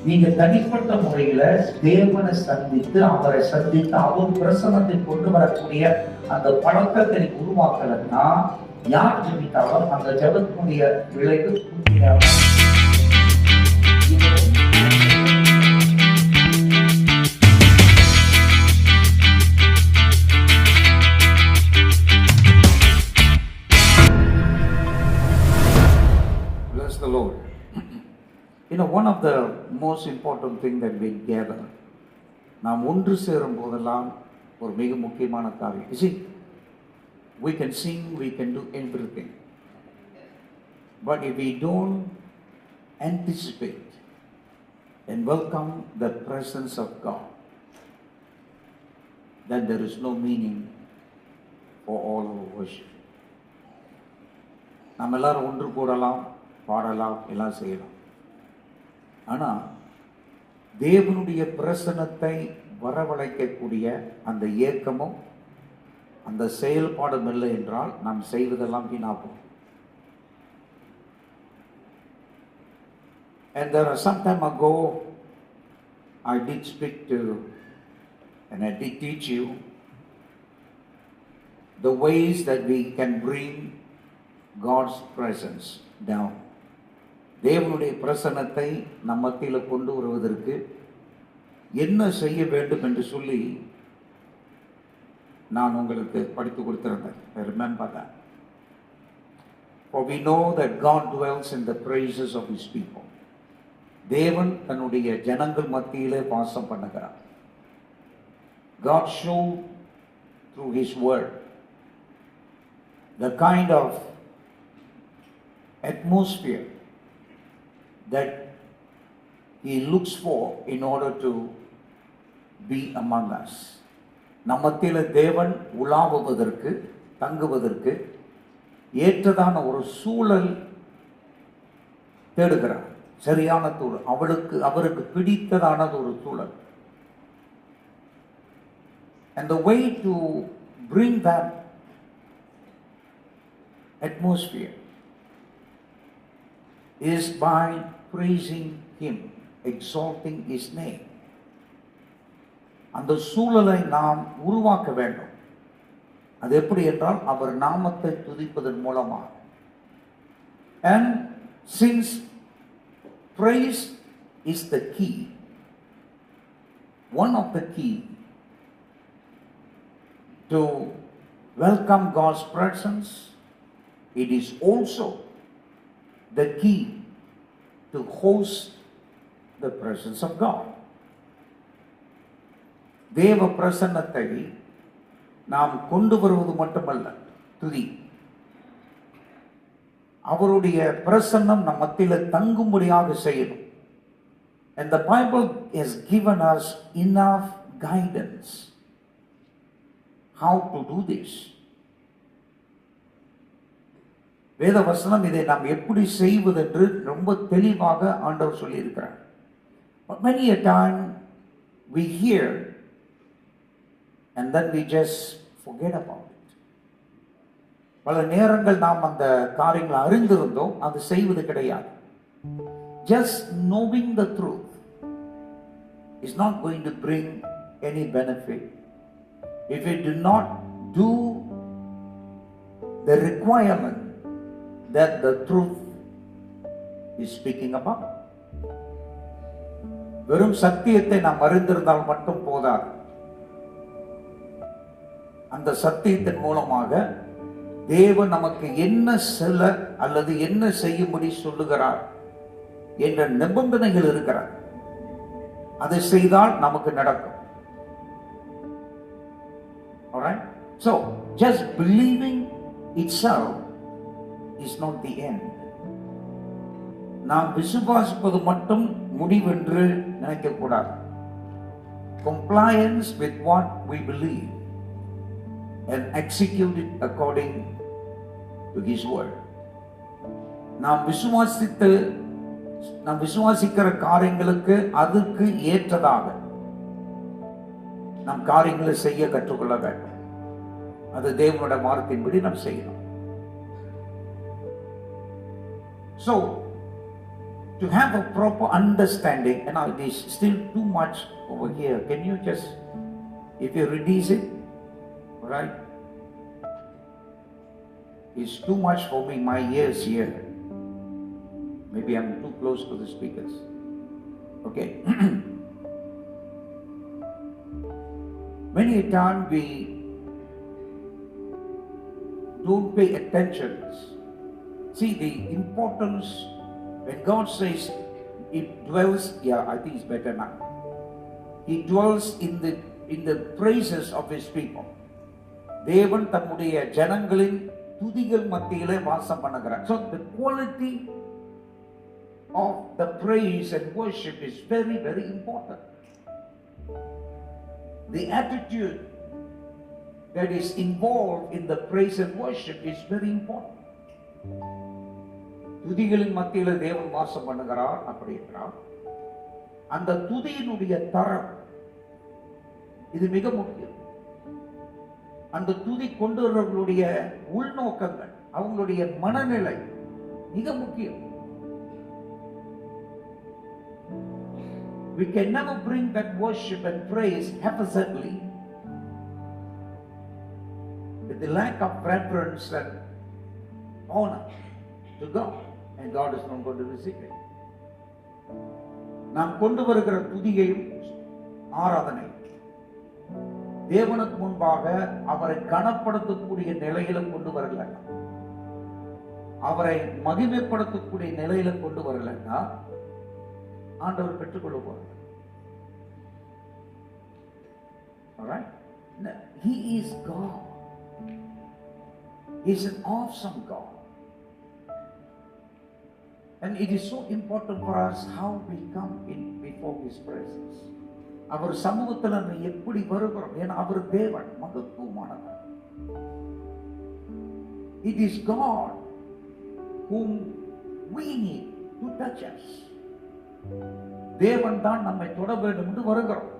நீங்க தனிப்பட்ட முறையில தேவனை சந்தித்து அவரை சந்தித்து அவர் பிரசனத்தை கொண்டு வரக்கூடிய அந்த பழக்கத்தை உருவாக்கலன்னா யார் ஜெபித்தாலும் அந்த ஜெபத்தினுடைய விளைவு பூர்த்தியாக. Bless the Lord. One of the most important thing that we gather, நாம் ஒன்று சேரும் போதெல்லாம் ஒரு மிக முக்கியமான காரியம். You see, we can sing, we can do everything. But if we don't anticipate and welcome the presence of God, then there is no meaning for all our worship. நாம் எல்லாரும் ஒன்று கூடலாம், பாடலாம், எல்லாம் செய்யலாம். ஆனால் தேவனுடைய பிரசன்னத்தை வரவழைக்கக்கூடிய அந்த ஏக்கமும் அந்த செயல்பாடும் இல்லை என்றால் நாம் செய்வதெல்லாம் வீணாகும். And there are some time ago I did speak to and I did teach you the ways that we can bring God's presence down. தேவனுடைய பிரசன்னத்தை நம் மத்தியில் கொண்டு வருவதற்கு என்ன செய்ய வேண்டும் என்று சொல்லி நான் உங்களுக்கு படித்து கொடுத்திருந்தேன். I remember that. For we know that God dwells in the praises of His people. தேவன் தன்னுடைய ஜனங்கள் மத்தியிலே வாசம் பண்ணுகிறார். God showed through His word the kind of atmosphere that He looks for in order to be among us. நம்மத்தில தேவன் உலாவுவதற்கு தங்குவதற்கு ஏற்றதான ஒரு சூழல் தேடுகிறார். சரியான சூழல், அவருக்கு பிடித்ததானது ஒரு சூழல். And the way to bring that atmosphere is by praising Him, exalting His name. அந்த சூழலை நாம் உருவாக்க வேண்டும். அது எப்படி என்றால் அவர் நாமத்தை துதிப்பதன் மூலமாக. And since praise is the key, one of the key to welcome God's presence, it is also the key to host the presence of God. தேவ பிரசன்னத்தை நாம் கொண்டு வருவது மட்டுமல்ல, துதி, அவருடைய பிரசன்னம் நம் மத்தியில் தங்கும்படியாக செய்யணும். And the Bible has given us enough guidance how to do this. வேத வசனம் இதை நாம் எப்படி செய்வது என்று ரொம்ப தெளிவாக ஆண்டவர் சொல்லி இருக்கிறார். But many a time we hear and then we just forget about it. பல நேரங்கள் நாம் அந்த காரியங்களை அறிந்திருந்தோம், அது செய்வது கிடையாது. Just knowing the truth is not going to bring any benefit if we do not do the requirement that the truth is speaking about. வெறும் சத்தியத்தை நாம் அறிந்திருந்தால் மட்டும் போதாது. அந்த சத்தியத்தின் மூலமாக தேவன் நமக்கு என்ன சொல்ல அல்லது என்ன செய்யும்படி சொல்லுகிறார் என்ற நிபந்தனைகள் இருக்கிறார். அதை செய்தால் நமக்கு நடக்கும். Alright? So, just believing itself is not the end. நாம் விசுவாசிப்பது மட்டும் முடிவென்று நினைக்கக்கூடாது. Compliance with what we believe and execute it according to His word. நாம் விசுவாசிக்கிற காரியங்களுக்கு அதற்கு ஏற்றதாக நாம் காரியங்களை செய்ய கற்றுக்கொள்ள வேண்டும். அது தேவனுடைய மார்க்கத்தின்படி நாம் செய்யணும். So to have a proper understanding. And now it is still too much over here. Can you just, if you reduce it, right? It's too much for me, my ears here. Maybe I'm too close to the speakers. Okay. Many a time we don't pay attention. See the importance when God says it dwells. Yeah, I think it's better now. He dwells in the praises of His people. தேவன் தம்முடைய ஜனங்களின் துதிகள் மத்தியிலே வாசம் பண்ணுகிறார். So the quality of the praise and worship is very, very important. The attitude that is involved in the praise and worship is very important. துதிகளின் மத்தியிலே தேவன் வாசம் பண்ணுகிறார் அப்படி என்றால் அந்த துதியினுடைய தரம் இது மிக முக்கியம். அந்த துதி கொண்டு வருவர்களுடைய உள்நோக்கங்கள், அவங்களுடைய மனநிலை மிக முக்கியம். We can never bring that worship and praise haphazardly with the lack of reverence and honor to God, and God is not going to receive it. நாம் கொண்டு வருகிற துதியையும் ஆராதனை தேவனுக்கு முன்பாக அவரை கனப்படுத்தக்கூடிய நிலையில கொண்டு வரல, அவரை மகிமைப்படுத்தக்கூடிய நிலையில கொண்டு வரலன்னா ஆண்டவர் பெற்றுக்கொள்ள போறார். Alright? He is God. He is an awesome God. And it is so important for us how we come in before His presence. அவர் சமூகத்தில் நம்ம எப்படி வருகிறோம்? ஏன்னா அவர் தேவன், மகத்துவமானவர். It is God whom we need to touch us. தேவன் தான் நம்மை தொட வேண்டும் என்று வருகிறோம்.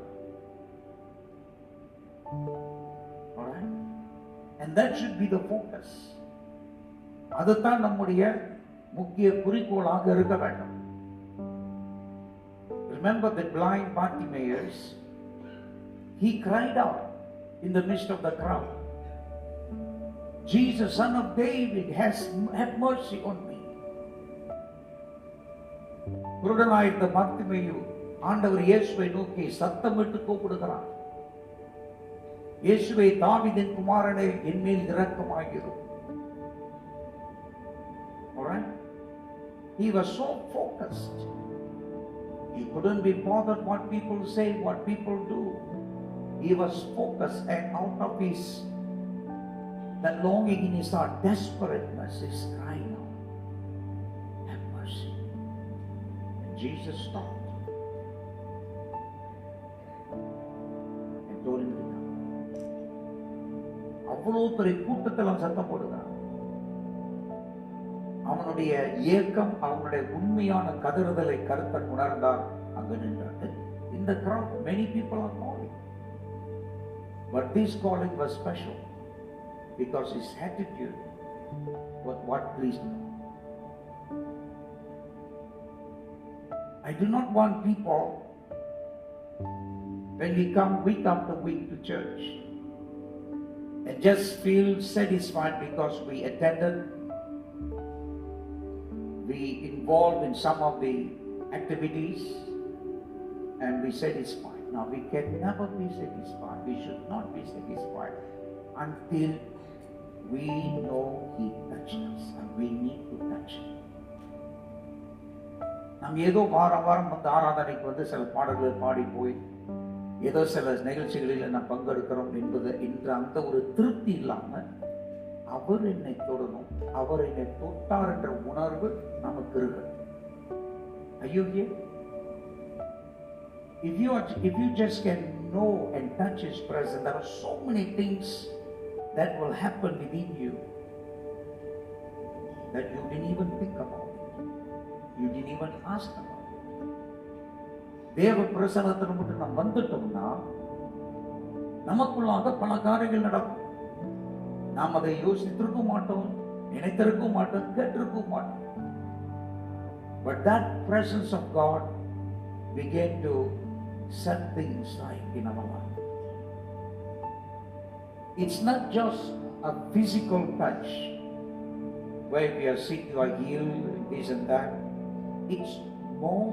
Alright? And that should be the focus. அதுதான் நம்முடைய முக்கிய குறிக்கோளாக இருக்க வேண்டும். Remember the blind Bartimaeus, he cried out in the midst of the crowd, Jesus, Son of David, have mercy on me. குருடனாயிருந்த Bartimaeus ஆண்டவர் இயேசுவை நோக்கி சத்தமிட்டு கூப்பிடுகிறார், இயேசுவே, தாவீதின் குமாரனே, என் மேல் இரக்கமாயிரும். Alright? He was so focused. He couldn't be bothered what people say, what people do. He was focused, and out of that longing in his heart, desperateness, is crying out, have mercy. And Jesus stopped and told him to come. அவ்வளவு பெரிய கூட்டத்தில் அவன் சத்தம் போடுகிறான். அவனுடைய ஏக்கம், அவனுடைய உண்மையான கதறுதலை கர்த்தர் உணர்ந்தார். அங்கு நின்றார். In the crowd, many people are calling, but this calling was special because his attitude was what pleased him. I do not want people, when we come week after week to church, and just feel satisfied because we attended, we involved in some of the activities, and we satisfied. Now we can never be satisfied. We should not be satisfied until we know He touched us, and we need to touch Him. நாம் ஏதோ வாரம் வந்து ஆராதனைக்கு வந்து சில பாடல்களை பாடி போய் ஏதோ சில நிகழ்ச்சிகளில் நாம் பங்கெடுக்கிறோம் என்பது என்ற அந்த ஒரு திருப்தி இல்லாமல் அவர் என்னை தொடரும், அவர் என்னை தொட்டார் என்ற உணர்வு நமக்கு இருக்கு. Are you here? If you just can know and touch His presence, there are so many things that will happen within you that you didn't even think about, you didn't even ask about. தேவ பிரசன்னத்தில் மட்டும் நாம் வந்துட்டோம்னா நமக்குள்ளாக பல காரியங்கள் நடக்கும். நாம் அதை யோசித்திருக்க மாட்டோம், நினைத்திருக்க மாட்டோம், கேட்டிருக்க மாட்டோம். But that presence of God began to set things right in our life. It's not just a physical touch where we are sick, you are healed, this and that. It's more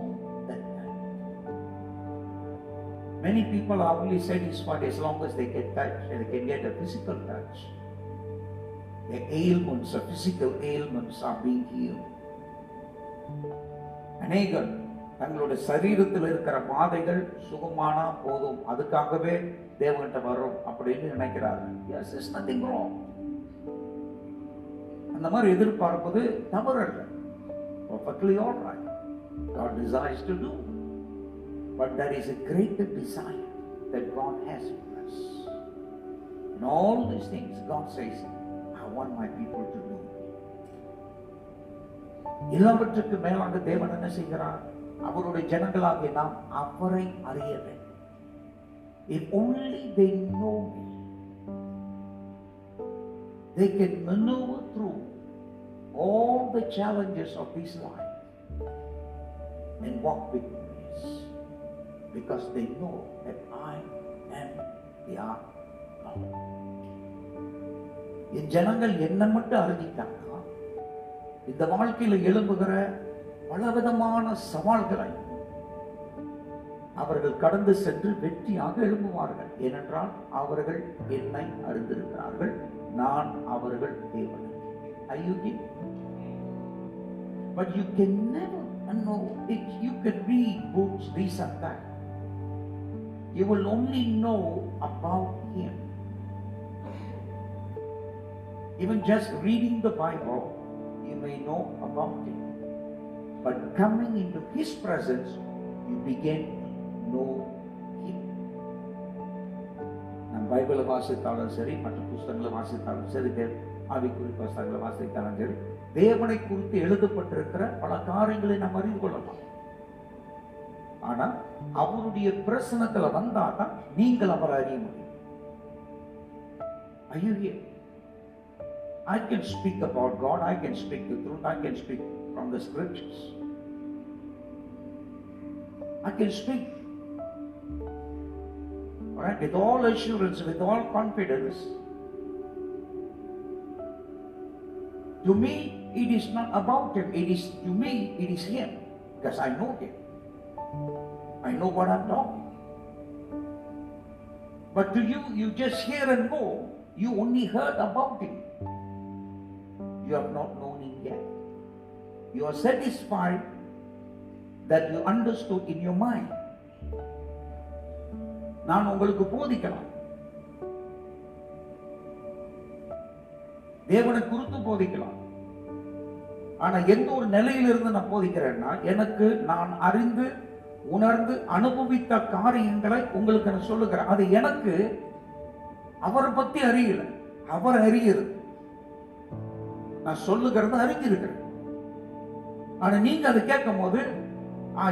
than that. Many people are only satisfied as long as they get touched and they can get a physical touch. Their ailments, the physical ailments are being healed. அநேகர் தங்களுடைய சரீரத்தில் இருக்கிற பாதைகள் சுகமானா போதும், அதுக்காகவே தேவன்கிட்ட வரும் அப்படின்னு நினைக்கிறாங்க. Yes, there's nothing wrong. அந்த மாதிரி எதிர்பார்ப்பது தவறல்ல. Perfectly all right. God desires to do. But there is a greater desire that God has for us. In all these things, God says, I want my people to know. எல்லாவற்றுக்கு மேலாக தேவன் என்ன செய்கிறார்? அவருடைய ஜனங்களாகிய நாம் அவரை அறிய வேண்டும். If only they know me, they can maneuver through all the challenges of this life and walk with grace, because they know that I am their Lord. என் ஜனங்கள் என்ன மட்டும் அறிஞ்சிட்டாங்க, இந்த வாழ்க்கையில எழும்புகிற பலவிதமான சவால்களை அவர்கள் கடந்து சென்று வெற்றியாக எழும்புவார்கள். ஏனென்றால் அவர்கள் என்னை அறிந்திருக்கிறார்கள், நான் அவர்கள் தேவன். But you can never know it. You can read books, this and that. You will only know about Him. Even just reading the Bible, you may know about Him. But coming into His presence, you begin to know Him. நம் பைபிளை வாசித்தாலும் சரி, மற்ற புஸ்தகங்களை வாசித்தாலும் சரி, ஆவிக்குரிய புஸ்தகங்களை வாசித்தாலும் சரி, தேவனை குறித்து எழுதப்பட்டிருக்கிற பல காரியங்களை நாம் அறிந்து கொள்ளலாம். ஆனா அவருடைய பிரசனத்துல வந்தாதான் நீங்கள் அவரை அறிய முடியும். Are you here? I can speak about God, I can speak the truth, I can speak from the scriptures. I can speak, all right, with all assurance, with all confidence. To me, it is not about Him. To me, it is Him, because I know Him. I know what I'm talking. But to you, you just hear and go. You only heard about Him. You have not known Him yet. You are satisfied that you understood in your mind. நான் உங்களுக்கு போதிக்கலாம், தேவனை குறித்து போதிக்கலாம். ஆனா எந்த ஒரு நிலையிலிருந்து நான் போதிக்கிறேன்னா, எனக்கு நான் அறிந்து உணர்ந்து அனுபவித்த காரியங்களை உங்களுக்கு நான் சொல்லுகிறேன். அது எனக்கு அவரை பத்தி அறியல, அவர் அறிகிறது. நான் சொல்லுகிறது அறிஞ்சிருக்கிறேன். ஆனா நீங்க அதை கேட்கும் போது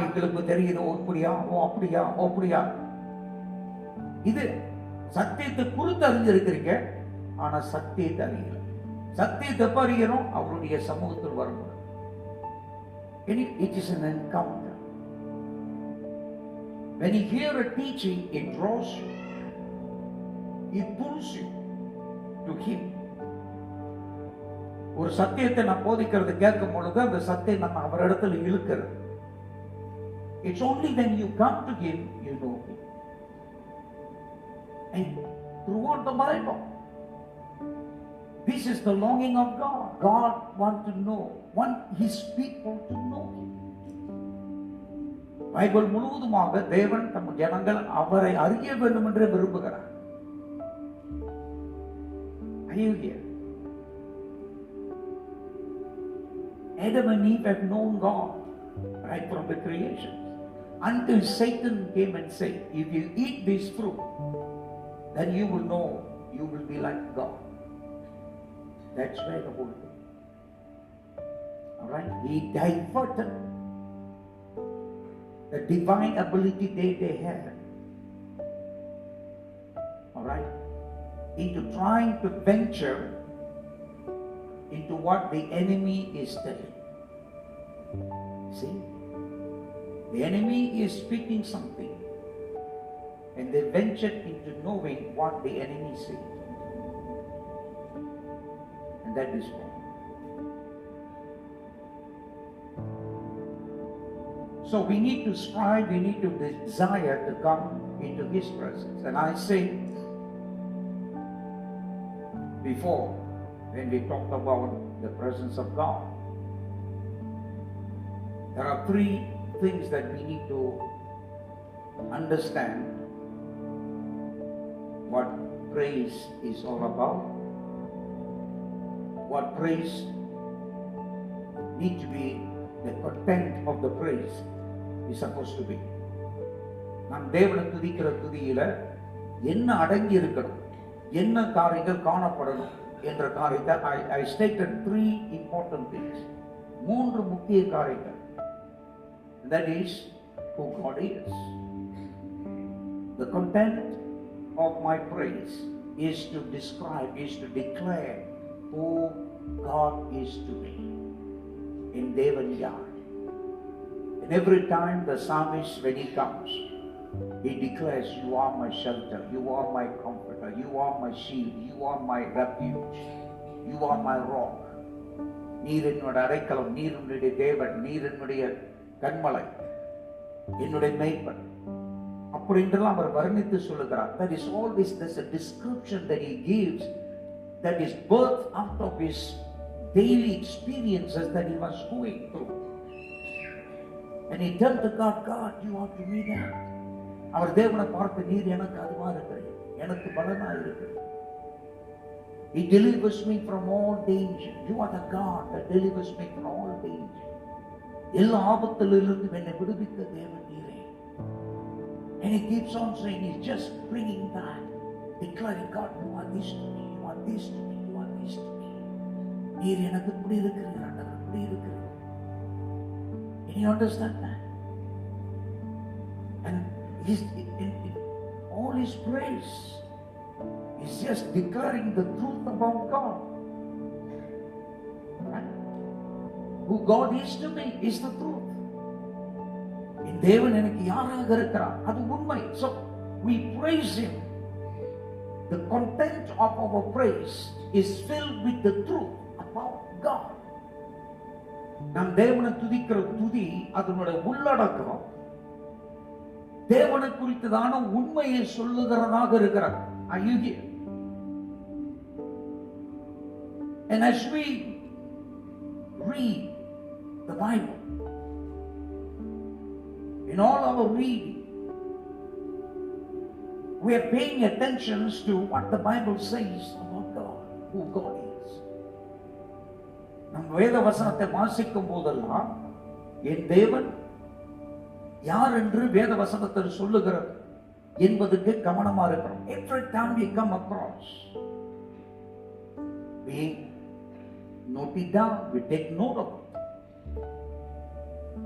எங்களுக்கு தெரியுது, அப்படியா, அப்படியா, அப்படியா. இது சத்தியத்தை குறித்து அறிஞ்சிருக்கிறீங்க, ஆனா சத்தியத்தை அறியல. சத்தியத்தை எப்ப அறியணும்? அவருடைய சமூகத்தில் வரும்போது. It is an encounter. When you hear a teaching, it draws you, it pulls you to Him. ஒரு சத்தியத்தை நான் போதிக்கிறது கேட்கும் பொழுது அந்த சத்தியம் நம்ம அவரிடத்தில் இழுக்கிறது. It's only when you come to Him you know Him. And throughout the Bible, this is the longing of God. God wants His people to know Him. Bible முழுவதுமாக தேவன் தம் ஜனங்கள் அவரை அறிய வேண்டும் என்று விரும்புகிறார். Are you here? Adam and Eve have known God right from the creation, until Satan came and said, if you eat this fruit, then you will know, you will be like God. That's where the whole thing. All right? He diverted the divine ability they had, all right, into trying to venture into what the enemy is telling. See, the enemy is speaking something, and they ventured into knowing what the enemy said, and that is wrong. So we need to strive, we need to desire to come into His presence. And I say, before, when we talked about the presence of God, there are three things that we need to understand what praise is all about, what praise need to be, the content of the praise is supposed to be. நாம் தேவனை துதிக்கிற துதியில என்ன அடங்கி இருக்கணும், என்ன காரியங்கள் காணப்படணும் என்ற காரியத்தை I stated three important things. மூன்று முக்கிய காரியங்கள். That is who God is. The content of my praise is to describe, is to declare who God is to me. In Devan Yar. And every time the psalmist, when he comes, he declares, you are my shelter, you are my comforter, you are my shield, you are my refuge, you are my rock. நீர் என்னோட அடைக்கலம், நீர் என்னுடைய தேவன், நீர் என்னுடைய கண்மலை, என்னுடைய மேய்ப்பன் அப்படின்றெல்லாம் அவர் வர்ணித்து சொல்லுகிறார். That is always there's a description that he gives that is birthed out of his daily experiences that he was going through. And he turned to God, God, you are to me that. அவர் தேவனை பார்த்து, நீர் எனக்கு அதுவா இருக்கிறீர், எனக்கு பலனா இருக்கிறீர். He delivers me from all danger. You are the God that delivers me from all danger. எல்லா ஆபத்திலிருந்து என்னை விடுவிக்க தேவன் நீரே. And he keeps on saying, he's just bringing that, declaring, God, you are this to me, you are this to me, you are this to me. நீர் எனக்கு இப்படி இருக்கிறீர், ஆண்டவர் இப்படி இருக்கிறீர். Can you understand that? And in all his praise, he's just declaring the truth about God. Right? Who God is to me is the truth. என் தேவன் எனக்கு யாராக இருக்கிறார், அது உண்மை. So we praise him. The content of our praise is filled with the truth about God. நாம் தேவனை துதிக்கிற துதி, அதனுடைய உள்ளடக்கம் தேவனை குறித்ததான உண்மையை சொல்லுகிறதாக இருக்கிறார். Are you here? And as we read the Bible, in all our reading, we are paying attention to what the Bible says about God, who God is. நம் வேத வசனத்தை வாசிக்கும் போதெல்லாம் என் தேவன் யார் என்று வேத வசனத்தில் சொல்லுகிறது என்பதுக்கு கவனமா இருக்கிறோம். Every time we come across, we note it down, we take note of it.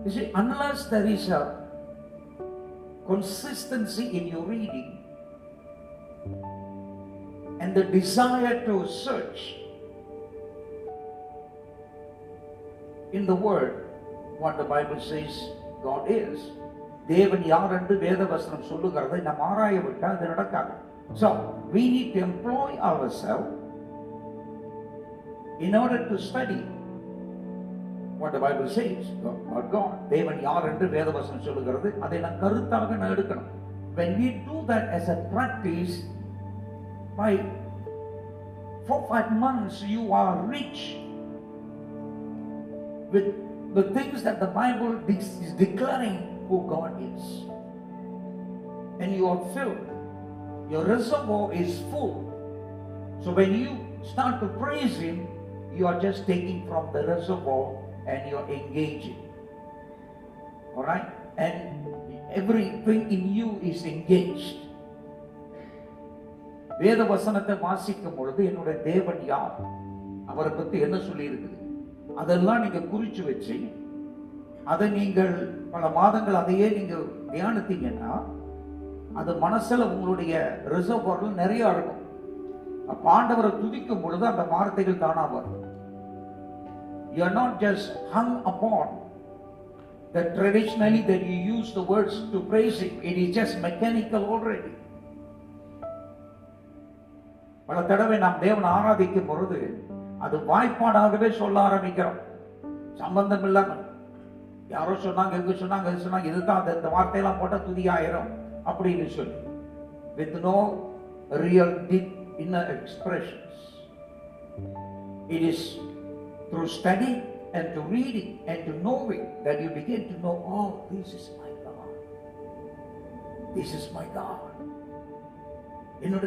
You see, unless there is a consistency in your reading and the desire to search in the word what the Bible says God is, தேவன் யார் என்று வேத வசனம் சொல்லுகிறதை நாம் ஆராய விட்டால் அது நடக்காது. So we need to employ ourselves in order to study what the Bible says about God. தேவன் யார் என்று வேத வசனம் சொல்லுகிறது, அதை நாம் கருத்தாக நான் எடுக்கணும். When we do that as a practice, by 4-5 months you are rich with the things that the Bible is declaring who God is. And you are filled. Your reservoir is full. So when you start to praise him, you are just taking from the reservoir and you are engaging. Alright? And everything in you is engaged. வேத வசனத்தை வாசிக்கும் பொழுது என்னுடைய தேவன் யார், அவரை பத்தி என்ன சொல்லி இருக்குது, அதெல்லாம் நீங்க குறிச்சு வச்சு அதை நீங்கள் பல மாதங்கள் அதையே நீங்க தியானித்தீங்கன்னா அது மனசுல உங்களுடைய ரிசர்வார்ல நிறைய இருக்கும். அப்ப ஆண்டவரை துதிக்கும் பொழுது அந்த வார்த்தைகள் தானா வரும். You are not just hung upon that traditionally that you use the words to praise him, it is just mechanical already. பல தடவை நாம் தேவனை ஆராதிக்கும் பொழுது அது வாய்ப்பாடாகவே சொல்ல ஆரம்பிக்கிறோம், சம்பந்தம் இல்லாமல். யாரோ சொன்னாங்க, எங்க சொன்னாங்க, எது சொன்னாங்க, இதுதான் அந்த வார்த்தையெல்லாம் போட்டா துதி ஆயிரும் அப்படின்னு சொல்லி, with no real deep inner expressions. It is through study and to reading and to knowing that you begin to know, oh, this is my God. This is my God. You know,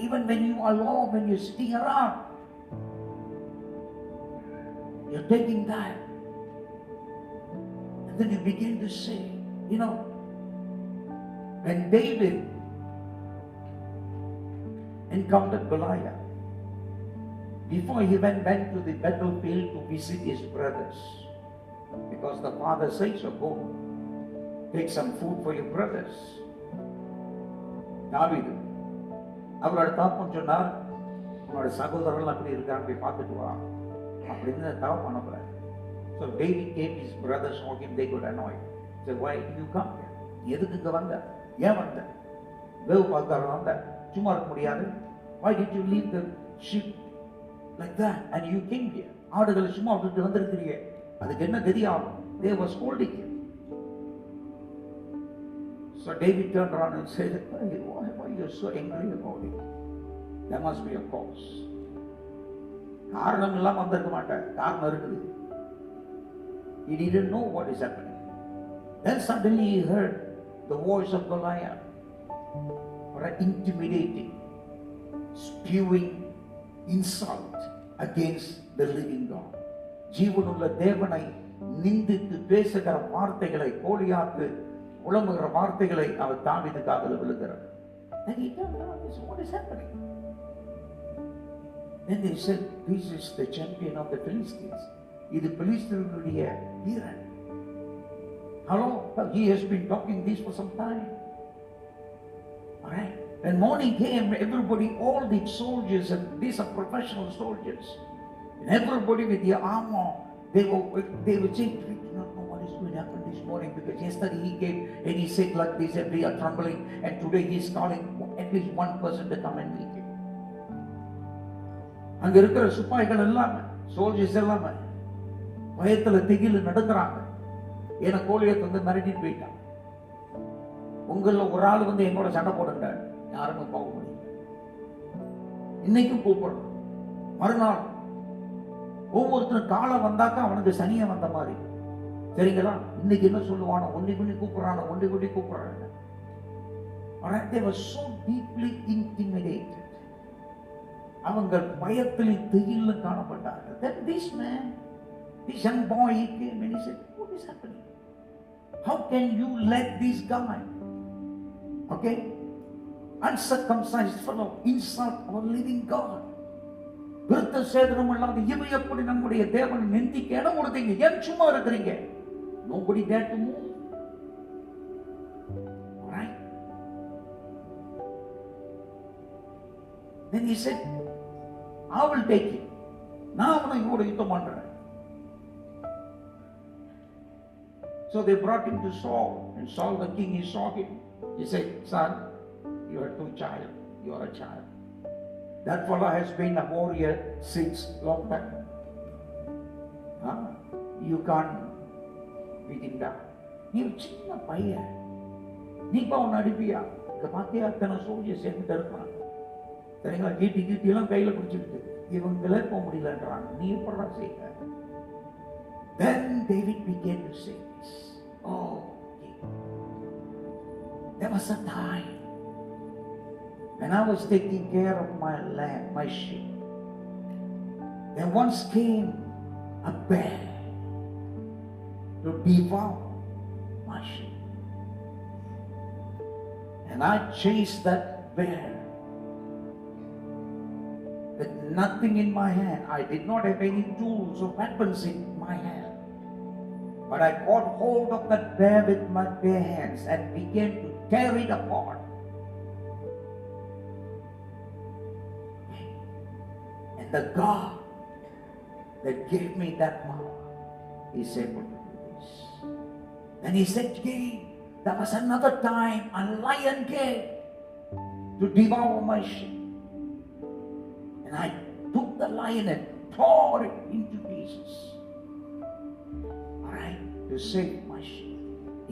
even when you are alone, when you're sitting around, you're taking time. And then you begin to say, you know, when David encountered Goliath, before he went to the battlefield to visit his brothers, because the father said so, go take some food for your brothers. தாவீது அவரோட தகப்பன் சொன்னார், உன்னோட சகோதரர்கள் அப்படி இருக்காங்க, போய் பார்த்துட்டு வா அப்படின்னு தகப்பன் அனுப்புறாரு. So David came, his brothers saw him, they got annoyed. Said, why did you come here? எதுக்கு இங்க வந்த? ஏன் வந்த? வேவு பார்த்தாரு வந்த, சும்மா இருக்க முடியாது. Why did you leave the sheep like that and you came here? ஆடுகளை சும்மா விட்டுட்டு வந்திருக்கிறீங்க, அதுக்கு என்ன கதி ஆகும்? They were scolding him. So David turned around and said, why are you so angry about it? There must be a cause. காரணம் இல்லாம வந்திருக்க மாட்டேன், காரணம் இருக்குது. He didn't know what is happening. Then suddenly he heard the voice of Goliath, intimidating, spewing insult against the living God. ஜீவனுள்ள தேவனை நிந்தித்து பேசுகிற வார்த்தைகளை, கோலியாத்து உளமுகிற வார்த்தைகளை அவர் தாவீது காதுல விழுகிறார். And he turned around and said, what is happening? Then they said, this is the champion of the Philistines. இது பெலிஸ்தர்களுடைய வீரன். Hello, he has been talking this for some time. Alright. When morning came, everybody, all the soldiers, and these are professional soldiers, and everybody with their armor, they were saying, we do not know what is going to happen this morning, because yesterday he came and he said like this and we are trembling, and today he is calling at least one person to come and meet him. அங்க இருக்கிற சிப்பாய்கள் எல்லாமே, soldiers எல்லாமே பயத்துல திகில நடக்கிறாங்க. ஏன்னா கோலியாத் வந்து மிரட்டிட்டு போயிட்டான். உங்கள ஒரு ஆள் வந்து எங்களோட சண்டை போடுங்க, யாருமே போக முடியும். இன்னைக்கும் கூப்பிடணும். மறுநாள் ஒவ்வொருத்தரும் காலம் வந்தாக்கா அவனுக்கு சனியை வந்த மாதிரி, சரிங்களா? இன்னைக்கு என்ன சொல்லுவானோ, ஒண்டி குண்டி கூப்பிடுறானோ, ஒண்டி குண்டி கூப்பிடுறாங்க. They were so deeply intimidated. அவங்க பயத்தில் திகில காணப்பட்டார்கள். Then this man, this young boy, he came and he said, what is happening? How can you let this guy, okay, uncircumcised fellow, insult our living God? விருத்த சேதனம் இல்லாத இவை எப்படி நம்முடைய தேவனை நிந்திக்க இடம் கொடுத்தீங்க? ஏன் சும்மா இருக்கிறீங்க? Nobody dared to move. Right? Then he said, I will take him. நான் அவனை இவரோட யுத்தம் பண்றேன். So they brought him to Saul, and Saul the king, he saw him. He said, son, you are too child. You are a child. That fellow has been a warrior since long time. You can't beat him down. நீ ஒரு சின்ன பையன், நீ இப்போ அவனை அடிப்பியா? இங்க பாத்தியா அத்தனை சோல்ஜர்ஸ் என்கிட்ட இருப்பான், சரிங்களா? கீட்டி எல்லாம் கையில பிடிச்சிருக்கு, இவங்களே போக முடியலன்றாங்க, நீ எப்படா செய்ய? Then David began to say this. Oh, there was a time when I was taking care of my lamb, my sheep. There once came a bear to devour my sheep. And I chased that bear with nothing in my hand. I did not have any tools or weapons in my hand. But I caught hold of that bear with my bare hands and began to tear it apart. And the God that gave me that power is able to do this. And he said, "Again, there was another time a lion came to devour my sheep. And I took the lion and tore it into pieces. All right, to save my sheep."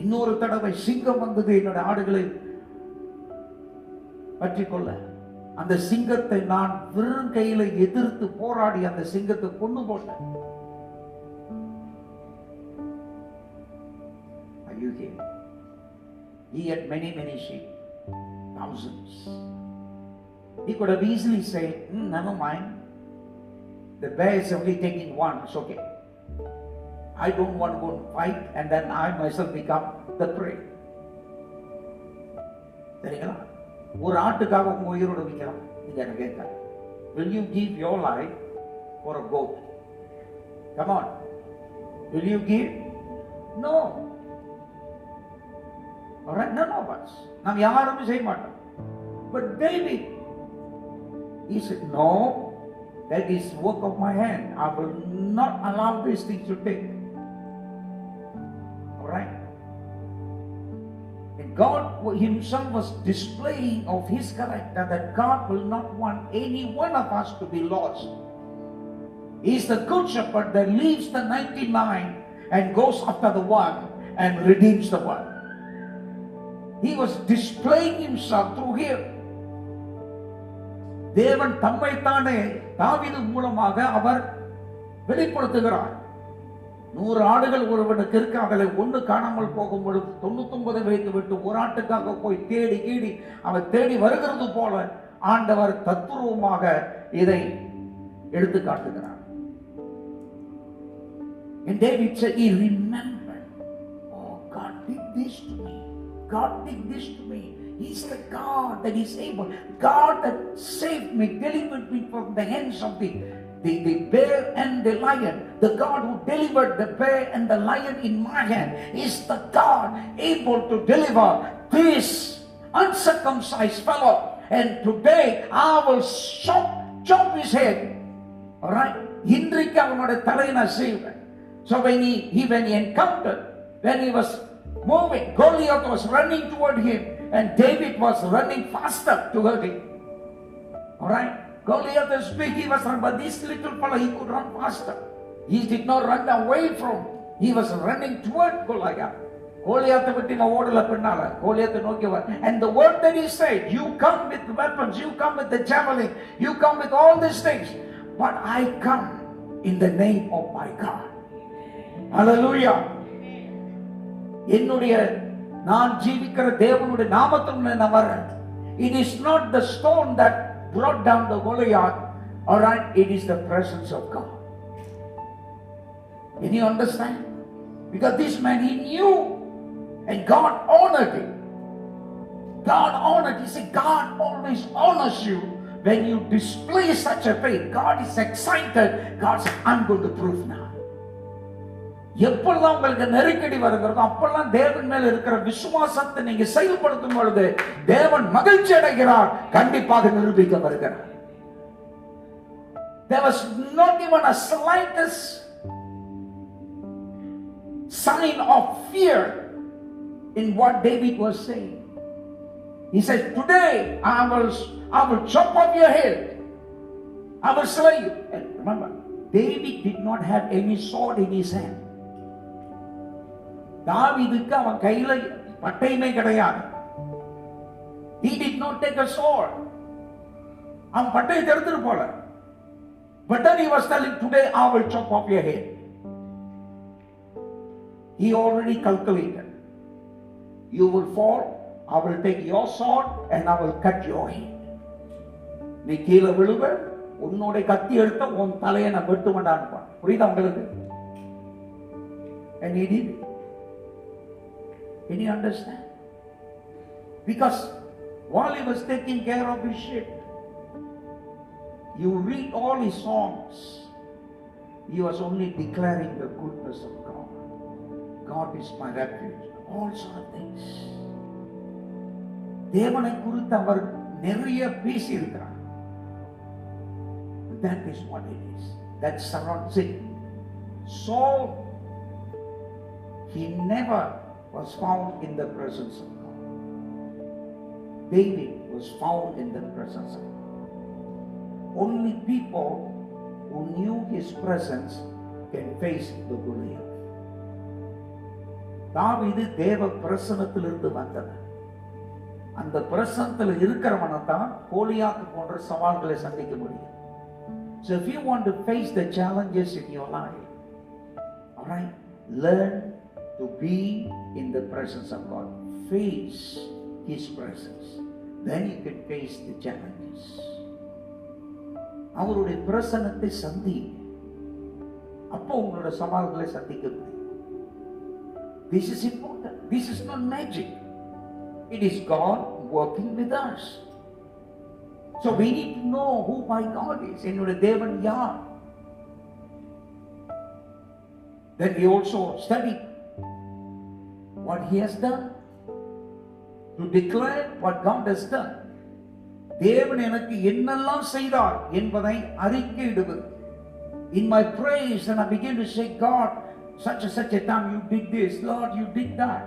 இன்னொரு தடவை சிங்கம் வந்தது என்னோட ஆடுகளை பற்றிக்கொள்ள. அந்த சிங்கத்தை நான் வெறும் கையில எதிர்த்து போராடி அந்த சிங்கத்தை கொண்டு போட்டேன். Are you here? He had many sheep, thousands. He could have easily said, "Never mind. The bear is only taking one. It's okay. I don't want to go and fight, and then I myself become the prey." சரிங்களா? ஒரு ஆட்டுக்காக உங்க உயிரோட விற்கலாம். நீங்க என்ன கேட்க? Will you give your life for a goat? Come on. Will you give? No. Alright, none of us. நாம் யாருமே செய்ய மாட்டோம். But David, he said, "No, that is work of my hand. I will not allow these things to take." Alright? And God himself was displaying of his character, that God will not want any one of us to be lost. He is the good shepherd that leaves the 99 and goes after the one and redeems the one. He was displaying himself through him. தேவன் தம்மைத்தானே தாவீது மூலமாக அவர் வெளிப்படுத்துகிறார். 100 ஆடுகள் ஒருவனுக்கு இருக்கு, அதில் ஒன்று காணாமல் போகும் பொழுது 99 வைத்து விட்டு ஒரு ஆட்டுக்காக போய் தேடி கீடி அவர் தேடி வருகிறது போல ஆண்டவர் தத்துரூபமாக இதை எடுத்து காட்டுகிறார். And David said, he remembered, "Oh, God did this to me. God did this to me. He's the God that is able. God that saved me, delivered me from the hands of the bear and the lion. The God who delivered the bear and the lion in my hand is the God able to deliver this uncircumcised fellow. And today I will chop his head." All right? இன்றைக்கு அவனுடைய தலையை நான் செய்வேன். So when he encountered, when he was moving, Goliath was running toward him and David was running faster toward him. All right? Goliath is big, he was running, but this little fellow, he could run faster. He did not run away from, he was running toward Goliath. Goliath விட்டு நான் ஓடல பின்னால, Goliath நோக்கி வர. And the word that he said, "You come with weapons, you come with the javelin, you come with all these things, but I come in the name of my God." Hallelujah. என்னுடைய நான் ஜீவிக்கிற தேவனுடைய நாமத்தில் நான் வரேன். It is not the stone that brought down the Goliath. All right, it is the presence of God. Can you understand? Because this man, he knew, and God honored him. God honored. He said, God always honors you when you display such a faith. God is excited. God said, "I'm going to prove now." எப்பெல்லாம் உங்களுக்கு நெருக்கடி வருகிறதோ அப்பெல்லாம் தேவன் மேல இருக்கிற விசுவாசத்தை நீங்க செயல்படுத்தும் பொழுது தேவன் மகிழ்ச்சி அடைகிறார், கண்டிப்பாக நிரூபிக்க வருகிறார். There was not even a slightest sign of fear in what David was saying. He said, "Today I will chop off your head. I will slay you." And remember, David did not have any sword in his hand. தாவீதுக்கு அவன் கையில பட்டயமே கிடையாது. He did not take a sword. அவன் பட்டயத்தை எடுத்துட்டு போல. But then he was telling, "Today I will chop off your head." He already calculated. You will fall, I will take your sword and I will cut your head. நீ கீழே விழுவ, உன்னுடைய கத்தி எடுத்து உன் தலையை நான் வெட்டுவேன்டான்னு. புரியுதா உங்களுக்கு? And he did. Can you understand? Because while he was taking care of his sheep, you read all his songs, he was only declaring the goodness of God. God is my refuge. All sort of things. தேவனை குறித்து அவர் நிறைய பேசி இருக்கிறார். That is what it is. That surrounds it. Saul, he never was found in the presence of God. David was found in the presence of God. Only people who knew his presence can face the Goliath. தாவீது தேவ பிரசன்னத்திலிருந்து வந்தவன். அந்த பிரசன்னத்தில் இருக்கிறவனை தான் கோலியாத் போன்ற சவால்களை சந்திக்க முடியும். So if you want to face the challenges in your life, all right, learn to be in the presence of God. Face his presence. Then you can face the challenges. அவருடைய பிரசன்னத்தை சந்தி. அப்போ உங்களோட சவால்களை சந்திக்க முடியும். This is important. This is not magic. It is God working with us. So we need to know who my God is. என்னுடைய தேவன் யார்? Then we also study what he has done, to declare what God has done. தேவன் எனக்கு என்னெல்லாம் செய்தார் என்பதை அறிக்கையிடுவது. In my praise, and I begin to say, God, such a time you did this, Lord, you did that,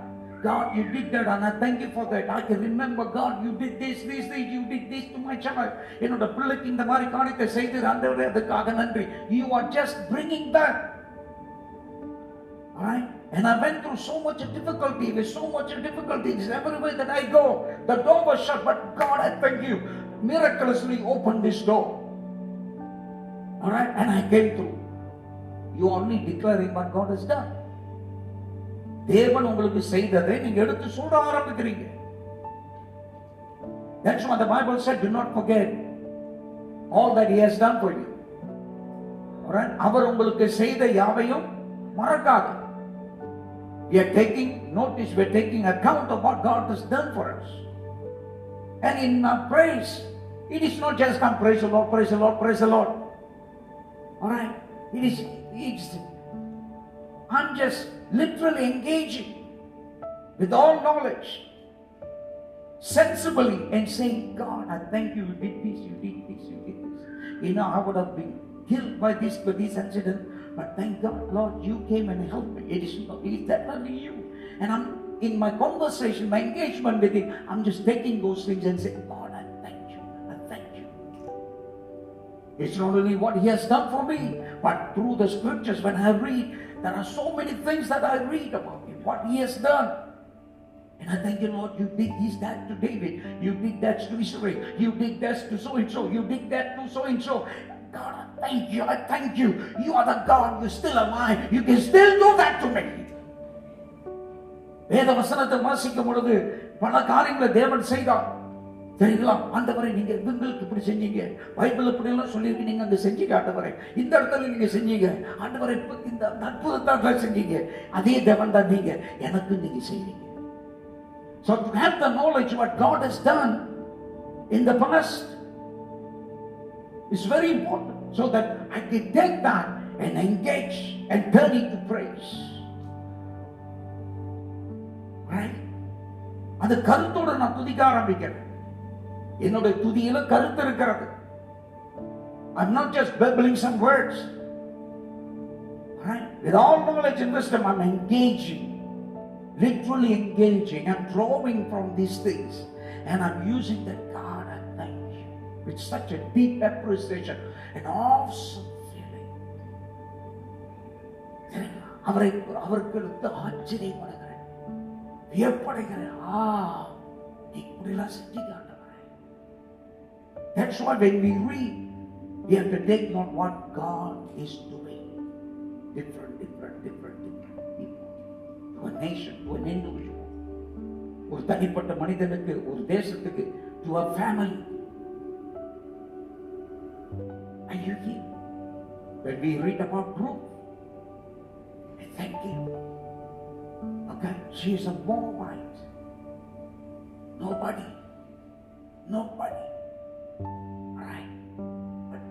God, you did that, and I thank you for that. I can remember, God, you did this, you did this to my child. என்னோட பிள்ளைக்கு இந்த மாதிரி காரியத்தை செய்து ஆண்டவரே அதுக்காக நன்றி. You are just bringing back. All right? And I went through so much difficulty, with so much difficulties everywhere that I go. The door was shut, but God, I thank you, miraculously opened this door. All right? And I came through. You only declaring what God has done. தேவன் உங்களுக்கு செய்ததை நீங்க எடுத்து சொல்ல ஆரம்பிக்கிறீங்க. That's why the Bible said, do not forget all that he has done for you. All right? அவர் உங்களுக்கு செய்த யாவையும் மறக்காத. We are taking notice, we are taking account of what God has done for us. And in our praise, it is not just come praise the Lord, praise the Lord, praise the Lord. All right? I'm just literally engaging with all knowledge, sensibly, and saying, God, I thank you, you did this, you did this, you did this. You know, I would have been killed by this incident, but thank God, Lord, you came and helped me. It is definitely you. And I'm in my conversation, my engagement with him, I'm just taking those things and saying, God, I thank you, I thank you. It's not only what he has done for me, but through the scriptures, when I read, there are so many things that I read about him, what he has done. And I thank you, Lord, you did this, that to David, you did that to Israel, you did that to so and so, you did that to so and so. God, I thank you, I thank you. You are the God, you're still alive, you can still do that to me. வேத வசனத்தை வாசிக்கும் பொழுது பல காரியங்களை தேவன் செய்தார். சரிங்களா? ஆண்டவரே நீங்க இவங்களுக்கு இப்படி செஞ்சீங்க, பைபிள் இப்படி எல்லாம் சொல்லியிருக்கு, நீங்க அங்க செஞ்சு ஆண்டவரே, இந்த இடத்துல நீங்க செஞ்சீங்க, ஆண்டவரே இந்த அற்புதத்தை செஞ்சீங்க, அதே தேவன் தான் நீங்க எனக்கு நீங்க செய்வீங்க. So to have the knowledge what God has done in the past is very important, so that I can take that and engage and turn it to praise. Right? அந்த கருத்தோட நான் துதிக்க ஆரம்பிக்கிறேன். என்னோட துதியில கருத்து இருக்கிறது. I'm not just babbling some words. Right? With all knowledge and wisdom, I'm engaging, literally engaging. I'm drawing from these things, and I'm using that. God, I thank you with such a deep appreciation and awesome feeling. அவருக்கு ஆச்சரியப்படுகிறேன், வியப்படுகிறேன். இப்படிலாம் செஞ்சீங்க. That's why when we read, we have to take note what God is doing. Different people, to a nation, to an individual, ஒரு தனிப்பட்ட மனிதனுக்கு, ஒரு தேசத்துக்கு, to a family. Are you here? When we read about Ruth, thank you. Okay, she is a Moabite. Nobody.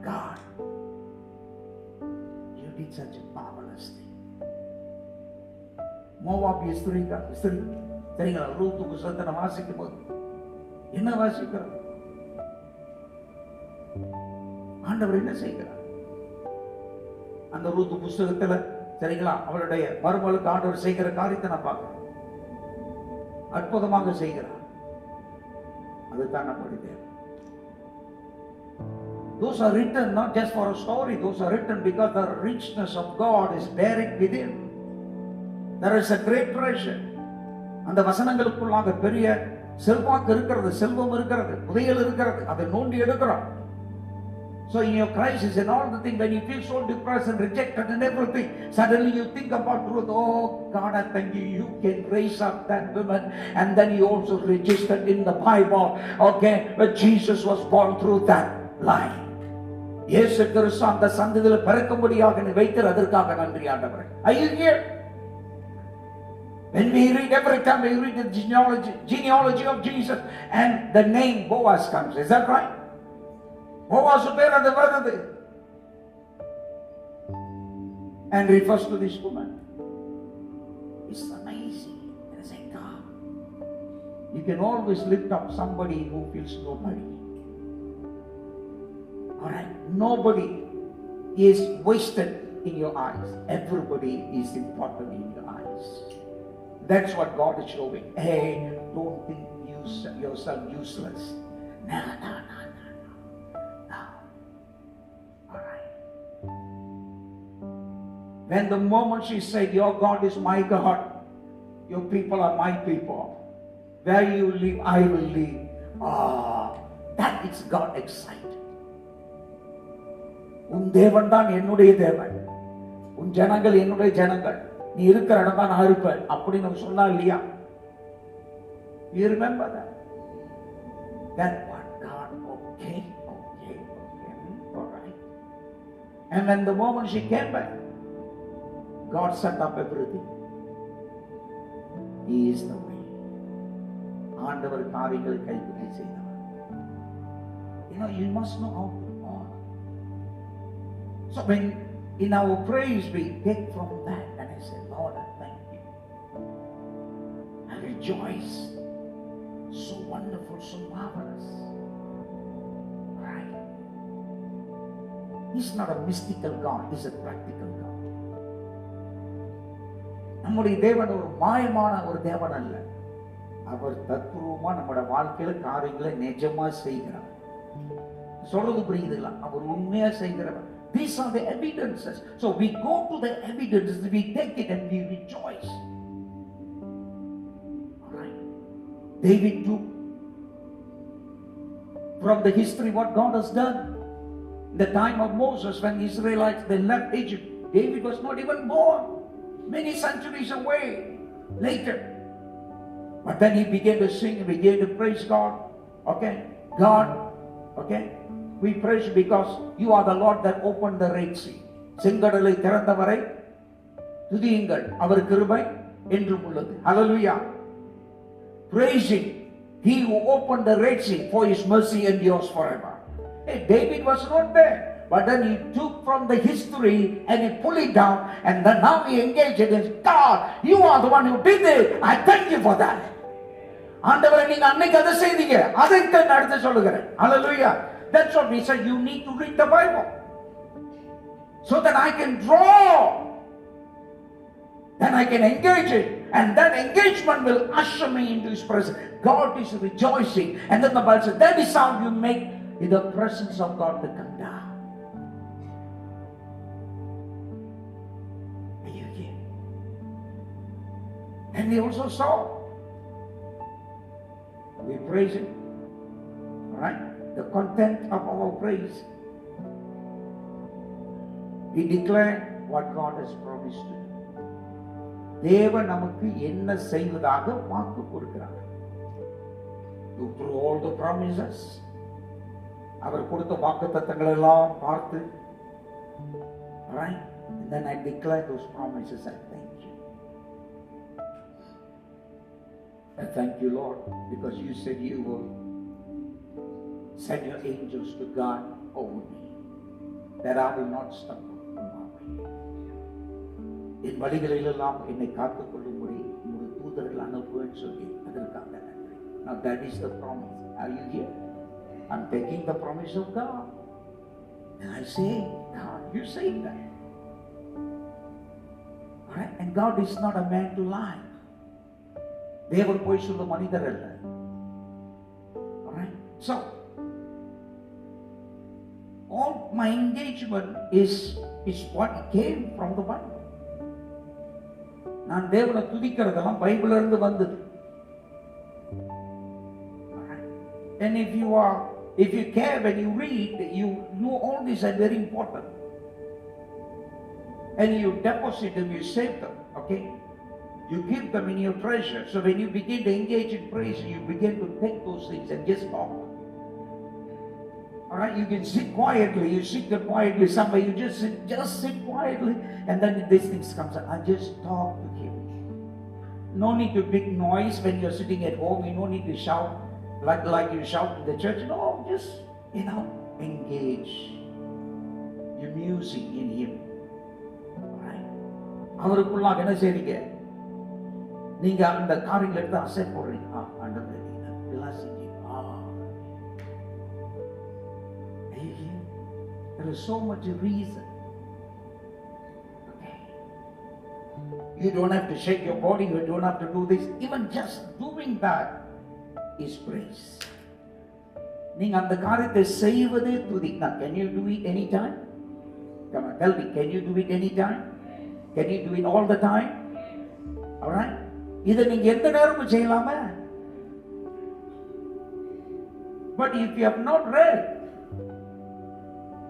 God, you did such a marvelous thing. மோவாபிய ஸ்திரீ சரிங்களா? Ruth புத்தகத்தை நான் வாசிக்கும் போது என்ன வாசிக்கிறோம்? ஆண்டவர் என்ன செய்கிறார்? அந்த ரூத் புத்தகத்துல சரிங்களா அவளுடைய மருமகளுக்கு ஆண்டவர் செய்கிற காரியத்தை நான் பார்க்கிறேன். அற்புதமாக செய்கிறார். அதுதான் நம்முடைய தேவன். Those are written not just for a story. Those are written because the richness of God is buried within. There is a great treasure. அந்த வசனங்களுக்குள்ளாக பெரிய செல்வாக்கு இருக்கிறது, செல்வம் இருக்கிறது, புதையல் இருக்கிறது. அதை நோண்டி எடுக்கிறோம். So in your crisis and all the things, when you feel so depressed and rejected and everything, suddenly you think about truth. Oh God, I thank you. You can raise up that woman. And then you also registered in the Bible, okay, where Jesus was born through that line. இயேசு கிறிஸ்து அந்த சந்ததியில பிறக்கும்படியாக நீ வைத்திரு, அதற்காக நன்றி ஆண்டவரே. Are you here? When we read, every time we read the genealogy of Jesus, and the name Boaz comes, is that right? Boaz பேர் அது வருது, and refers to this woman. It's amazing. It's like God. You can always lift up somebody who feels nobody. Alright, nobody is wasted in your eyes. Everybody is important in your eyes. That's what God is showing. Hey, don't think yourself useless. No. Alright. When the moment she said, your God is my God, your people are my people, where you live, I will live. That is God excited. உன் தேவன் தான் என்னுடைய தேவன், உன் ஜனங்கள் என்னுடைய ஜனங்கள், நீ இருக்கிற இடம் தான் நான் இருப்பேன் அப்படின்னு சொன்னா இல்லையா? You remember that? That one God, okay, all right. And when the moment she came back, God set up everything. He is the way. ஆண்டவர் காரியங்களை கைப்பிடி செய்தவர். You must know how to. So when in our praise we take from that, and I say, Lord, I thank you. I rejoice. So wonderful, so marvelous. Right? He's not a mystical God, he's a practical God. நம்முடைய தேவன் ஒரு மாயமான ஒரு தேவன் அல்ல. அவர் தத்ரூபமா நம்முடைய வாழ்க்கையில காரியங்களை நிஜமா செய்கிறார். சொல்றது புரியுதுங்களா? அவர் உண்மையா செய்கிறவர். These are the evidences. So we go to the evidences, we take it and we rejoice. Alright. David took from the history what God has done. In the time of Moses, when the Israelites they left Egypt, David was not even born. Many centuries away later. But then he began to sing and began to praise God. Okay? God, okay? We praise you because you are the Lord that opened the Red Sea. செங்கடலை திறந்தவரை துதியுங்கள், அவர் கிருபை என்றும் உள்ளது. Hallelujah. Praising he who opened the Red Sea, for his mercy endures forever. Hey, David was not there, but then he took from the history and he pulled it down, and then now he engaged against God. You are the one who did it. I thank you for that. ஆண்டவரே, நீங்க அன்னைக்கு அதை செய்தீங்க, அதற்கு நான் அடுத்து சொல்லுகிறேன். Hallelujah. That's what we said. You need to read the Bible so that I can draw, then I can engage it, and that engagement will usher me into His presence. God is rejoicing, and then the Bible says that is how you make the presence of God to come down. Are you here? And we also saw, we praise Him, right? The content of our praise. We declare what God has promised to do. தேவன் நமக்கு என்ன செய்வதாக வாக்கு கொடுக்கிறார். Through all the promises, அவர் கொடுத்த வாக்குத்தத்தங்கள் எல்லாம் பார்த்து, right? And then I declare those promises. I thank you. I thank you, Lord, because you said you will send your angels to guard over me, that I will not stumble on my way. என் வழிகளிலெல்லாம் என்னை காத்துக் கொள்ளும்படி உங்களுடைய தூதர்கள் அனுப்புவேன்னு சொல்லி அதற்காக நன்றி. Now that is the promise. Are you here? I'm taking the promise of God, and I say, God, you say that. All right? And God is not a man to lie. தேவன் போய் சொல்லும் மனிதர் அல்ல. So all my engagement is what came from the Bible. நான் தேவனை துதிக்கிறதெல்லாம் பைபிள்ல இருந்து வந்தது. And if you care when you read, you know all these are very important. And you deposit them, you save them, okay? You keep them in your treasure. So when you begin to engage in praise, you begin to take those things and just talk. Alright, you can sit quietly, you sit there quietly somewhere, you just sit quietly, and then these things comes up. I just talk to him. No need to big noise when you're sitting at home. You don't need to shout like you shout in the church. No, just, engage your music in him. Alright. அவருக்குள்ளாக என்ன செய்றீங்க? நீங்க அந்த காரியங்களை எடுத்து அசை போடுறீங்க. ஆண்டவரே இதெல்லாம் செஞ்சீங்க. There is so much reason. Okay. You don't have to shake your body. You don't have to do this. Even just doing that is praise. நீங்க அந்த காரியத்தை செய்வதே துதி. Now, can you do it anytime? Come on, tell me. Can you do it anytime? Can you do it all the time? All right. இதை நீங்க எந்த நேரமும் செய்யலாமா? But if you have not read,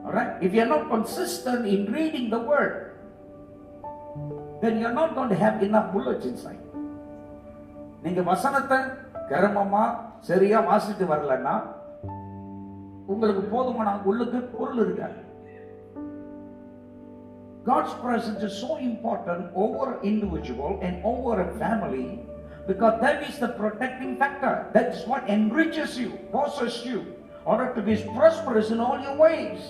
all right, if you are not consistent in reading the word, then you are not going to have enough bullets inside. நீங்க வசனத்தை கர்மமா சரியா வாசித்து வரலன்னா உங்களுக்கு போதுமான உள்ளுக்கு பொருள் இருக்காது. God's presence is so important over an individual and over a family, because that is the protecting factor. That's what enriches you, causes you, in order to be prosperous in all your ways.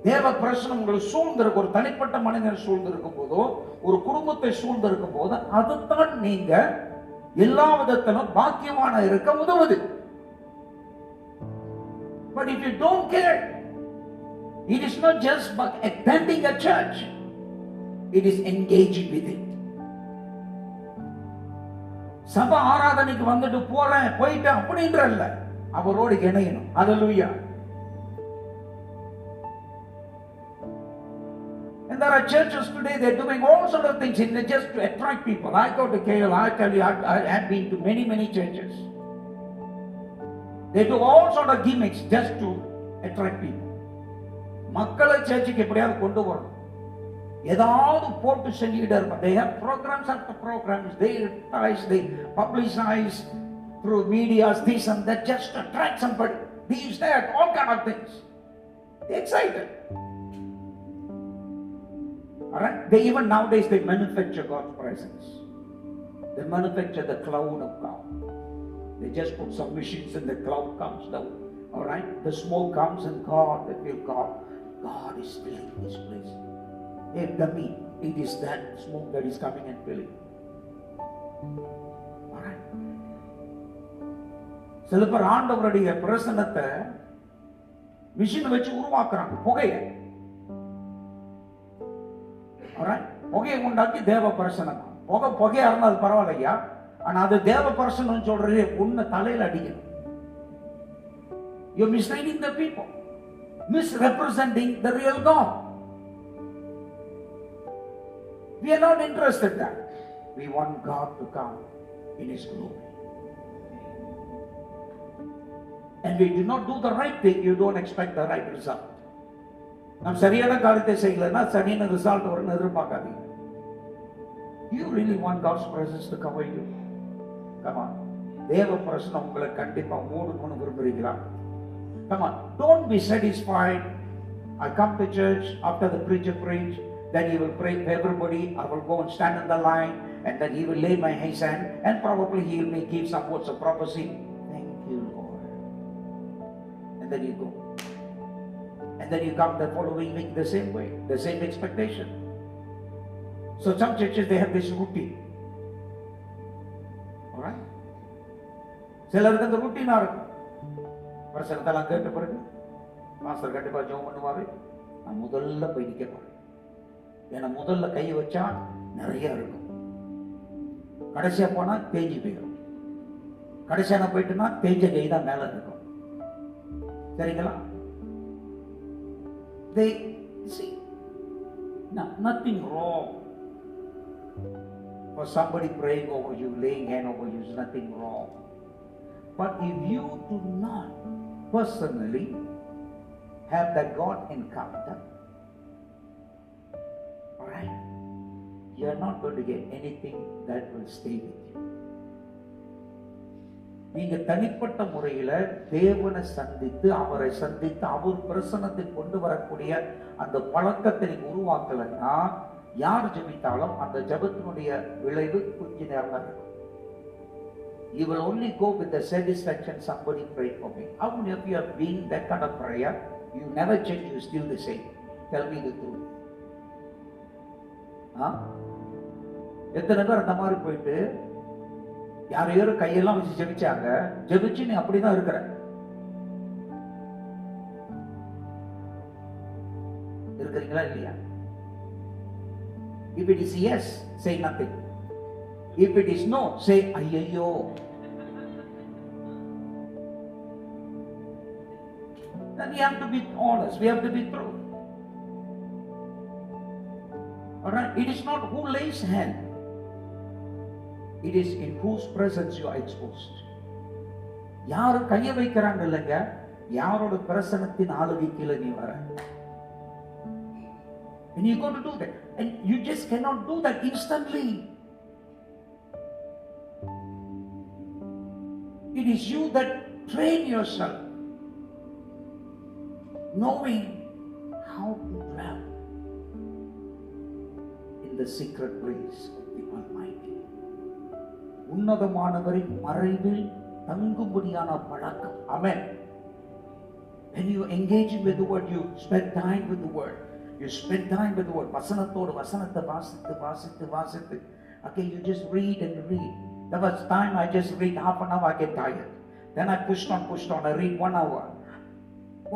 தேவ பிரசனம் உங்களை சூழ்ந்திருக்கும், ஒரு தனிப்பட்ட மனிதன் சூழ்ந்திருக்கும் போதோ, ஒரு குடும்பத்தை சூழ்ந்திருக்கும் போது, அதுதான் நீங்க எல்லா விதத்திலும் பாக்கியமான இருக்க உதவுது. But if you don't care, it is not just attending a church, it is engaging with it. சபை ஆராதனைக்கு வந்துட்டு போயிட்டு அப்படின்ற இல்ல, அவரோடு இணையணும். ஹல்லேலூயா. And there are churches today, they're doing all sort of things just to attract people. I go to KL, I tell you, I have been to many churches. They do all sort of gimmicks just to attract people. மக்களை சர்ச்சுக்கு எப்படியாவது கொண்டு வரணும், ஏதாவது போட்டு செஞ்சுக்கிட்டே இருப்பாங்க. They have programs after programs, they advertise, they publicize through medias, this and that, just to attract somebody. These, that, all kind of things. They're excited. Alright? They even nowadays they manufacture God's presence. They manufacture the cloud of God. They just put some machines and the cloud comes down. Alright? The smoke comes and they feel God is filling this place. Hey, dummy, it is that smoke that is coming and filling. Alright? சில பேர் ஆண்டவருடைய பிரசன்னத்தை machine வச்சு உருவாக்குறாங்க, புகையை. புகையை உண்டாக்கி தேவ பிரசனம். புகையா இருந்தா அது பரவாயில்லையா, ஆனா அது தேவ பிரசனம் சொல்றது உன்னை தலையில அடிக்கணும். You're misleading the people, misrepresenting the real God. We are not interested in that. We want God to come in His glory. And we do not do the right thing, you don't expect the right result. நாம் சரியான காரியத்தை செய்யலன்னா சரியான result வரும்னு எதிர்பார்க்காதீங்க. You really want God's presence to cover you? Come on. தேவ பிரசன்னம் உங்களை கண்டிப்பா மூடணும்னு விரும்புறீங்களா? Come on. Don't be satisfied. I come to church after the preacher preach, then he will pray for everybody. I will go and stand in the line, and then he will lay my hands and probably he may give some words of prophecy. Thank you, Lord. And then you go. And then you come the following week the same way, the same expectation. So some churches, they have this routine. Alright? சிலருக்கு அந்த ரூட்டீனா இருக்கும். பிரசங்கத்தெல்லாம் கேட்ட பிறகு master கண்டிப்பா ஜெபம் பண்ணுவாரு, நான் முதல்ல போய் நிற்க போறேன். ஏன்னா முதல்ல கை வச்சா நிறைய இருக்கும். கடைசியா போனா தேஞ்சு போயிடும். கடைசியான போயிட்டுனா தேஞ்ச கை தான் மேல இருக்கும். சரிங்களா? They see nothing wrong for somebody praying over you, laying hand over you, is nothing wrong. But if you do not personally have that God encounter, alright, you are not going to get anything that will stay with you. நீங்க தனிப்பட்ட முறையில தேவனை சந்தித்து அவரை சந்தித்து அவர் பிரசன்னத்தை கொண்டு வரக்கூடிய அந்த பழக்கத்தை நீங்க உருவாக்கலன்னா யார் ஜெபித்தாலும் அந்த ஜெபத்தினுடைய விளைவு கொஞ்ச நேரம் தான் இருக்கும். You will only go with the satisfaction somebody prayed for me. How many of you have been that kind of prayer? You never change, you still the same. Tell me the truth. எத்தனை பேர் அந்த மாதிரி போயிட்டு யாரையோ கையெல்லாம் வச்சு ஜெபிச்சாங்க, ஜெபிச்சு நீ அப்படிதான் இருக்கிற. இருக்கிறீங்களா இல்லையா? If it is yes, say nothing. If it is no, say ஐயையோ. Then we have to be honest, we have to be true. Alright, it is not who lays hand, it is in whose presence you are exposed. யாரு கைய வைக்கிறாங்க இல்லைங்க, யாரோட பிரசன்னத்தின் ஆளுகை கீழே நீ வர. And you got to do that, and you just cannot do that instantly. It is you that train yourself, knowing how to dwell in the secret place of the Almighty. உன்னதமானவரின் மறைவில் தங்கும்படியான பழக்கம். ஆமென். When you engage with the word, you spend time with the word. You spend time with the word. வசனத்தோடு வசனத்தை வாசித்து. Okay, you just read and read. There was time I just read half an hour, I get tired. Then I pushed on. I read 1 hour.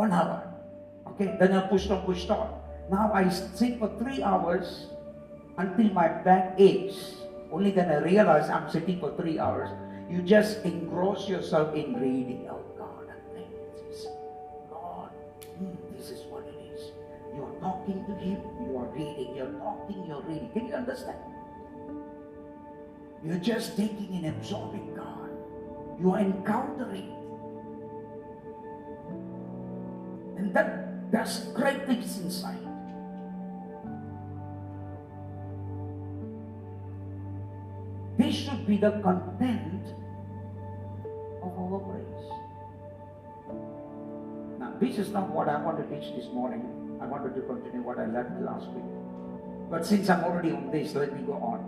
1 hour. Okay, then I pushed on. Now I sit for 3 hours until my back aches. Only then I realize I'm sitting for 3 hours. You just engross yourself in reading. Oh God, I think this. God, this is what it is. You are talking to Him, you are reading, you're talking, you're reading. Can you understand? You're just taking and absorbing God. You are encountering. And that does great things inside. This should be the content of our praise. Now, this is not what I want to teach this morning. I wanted to continue what I left last week. But since I'm already on this, let me go on.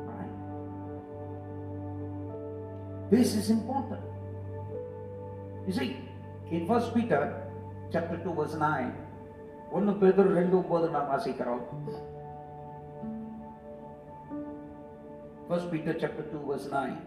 Alright? This is important. You see, in 1 Peter chapter 2 verse 9, 1 Peter 2:9 நாம் வாசிக்கிறோம். 1 Peter chapter 2 verse 9.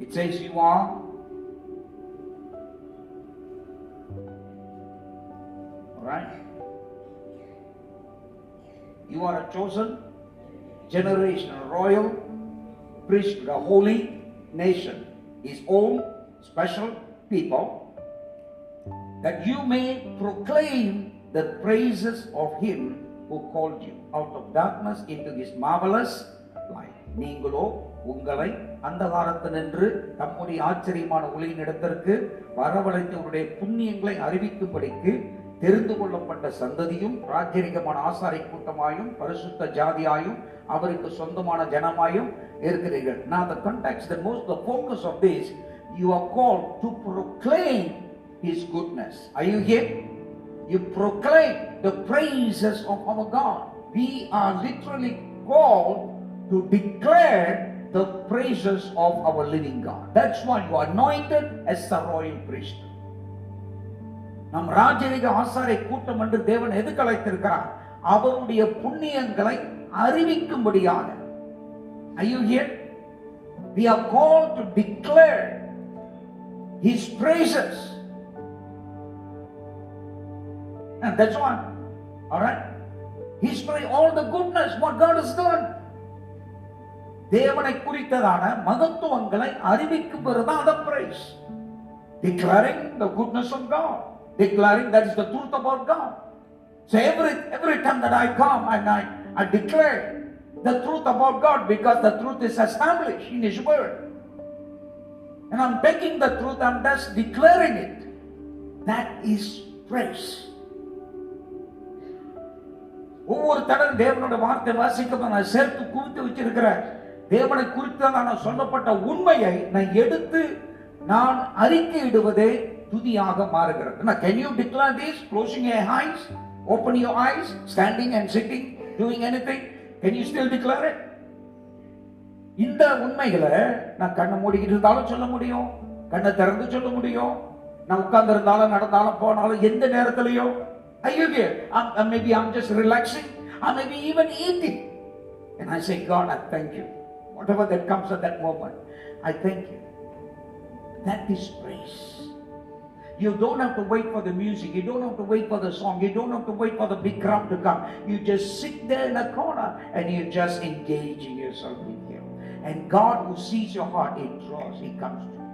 It says you are alright. You are a chosen generation, a royal priesthood, a holy nation, His own special people, that you may proclaim the praises of Him who called you out of darkness into His marvelous light. நீங்களோ உங்களை அந்தகாரத்தினின்று தம்முடைய ஆச்சரியமான ஒளியினிடத்திற்கு வரவழைத்தவருடைய புண்ணியங்களை அறிவிக்கும்படிக்கு தெரிந்து கொள்ளப்பட்ட சந்ததியும் ராஜரிகமான ஆசாரி கூட்டமாயும் பரிசுத்த ஜாதியாயும் அவருக்கு சொந்தமான ஜனமாயும் இருக்கிறீர்கள். Now the context, the focus of this, you are called to proclaim His goodness. Are you here? You proclaim the praises of our God. We are literally called to declare the praises of our living God. That's why you are anointed as a royal priest. நம் ராஜரிக ஆசாரை கூட்டம் என்று தேவன் எதுக்கு அழைத்திருக்கிறார்? அவருடைய புண்ணியங்களை அறிவிக்கும்படியாக. Are you here? We are called to declare His praises. And that's one. Alright? History, all the goodness, what God has done. தேவனை குறித்ததான மகத்துவங்களை அறிவிக்கும்பதுதான் the praise. Declaring the goodness of God. Declaring that is the truth about God. So every time that I come and I declare the truth about God, because the truth is established in His Word. And I'm taking the truth, I'm just declaring it. That is praise. ஒவ்வொரு தடவை தேவனோட வார்த்தை வாசிக்கும் நான் சேர்த்து குவித்து வச்சிருக்கிற தேவனை குறித்ததான சொல்லப்பட்ட உண்மையை நான் எடுத்து நான் அறிக்கையிடுவதே துதியாக மாறுகிறது. Now, can you declare this? Closing your eyes, open your eyes, standing and sitting, doing anything? Can you still declare it? இந்த உண்மைகளை நான் கண்ணை மூடிக்கிட்டு இருந்தாலும் சொல்ல முடியும், கண்ணை திறந்து சொல்ல முடியும், நான் உட்கார்ந்து இருந்தாலும் நடந்தாலும் போனாலும் எந்த நேரத்திலையும். Are you here? Maybe I'm just relaxing, or maybe even eating, and I say, God, I thank you. Whatever that comes at that moment, I thank you. That is praise. You don't have to wait for the music. You don't have to wait for the song. You don't have to wait for the big crowd to come. You just sit there in a corner and you just engaging yourself with Him. And God, who sees your heart, He draws, He comes to you.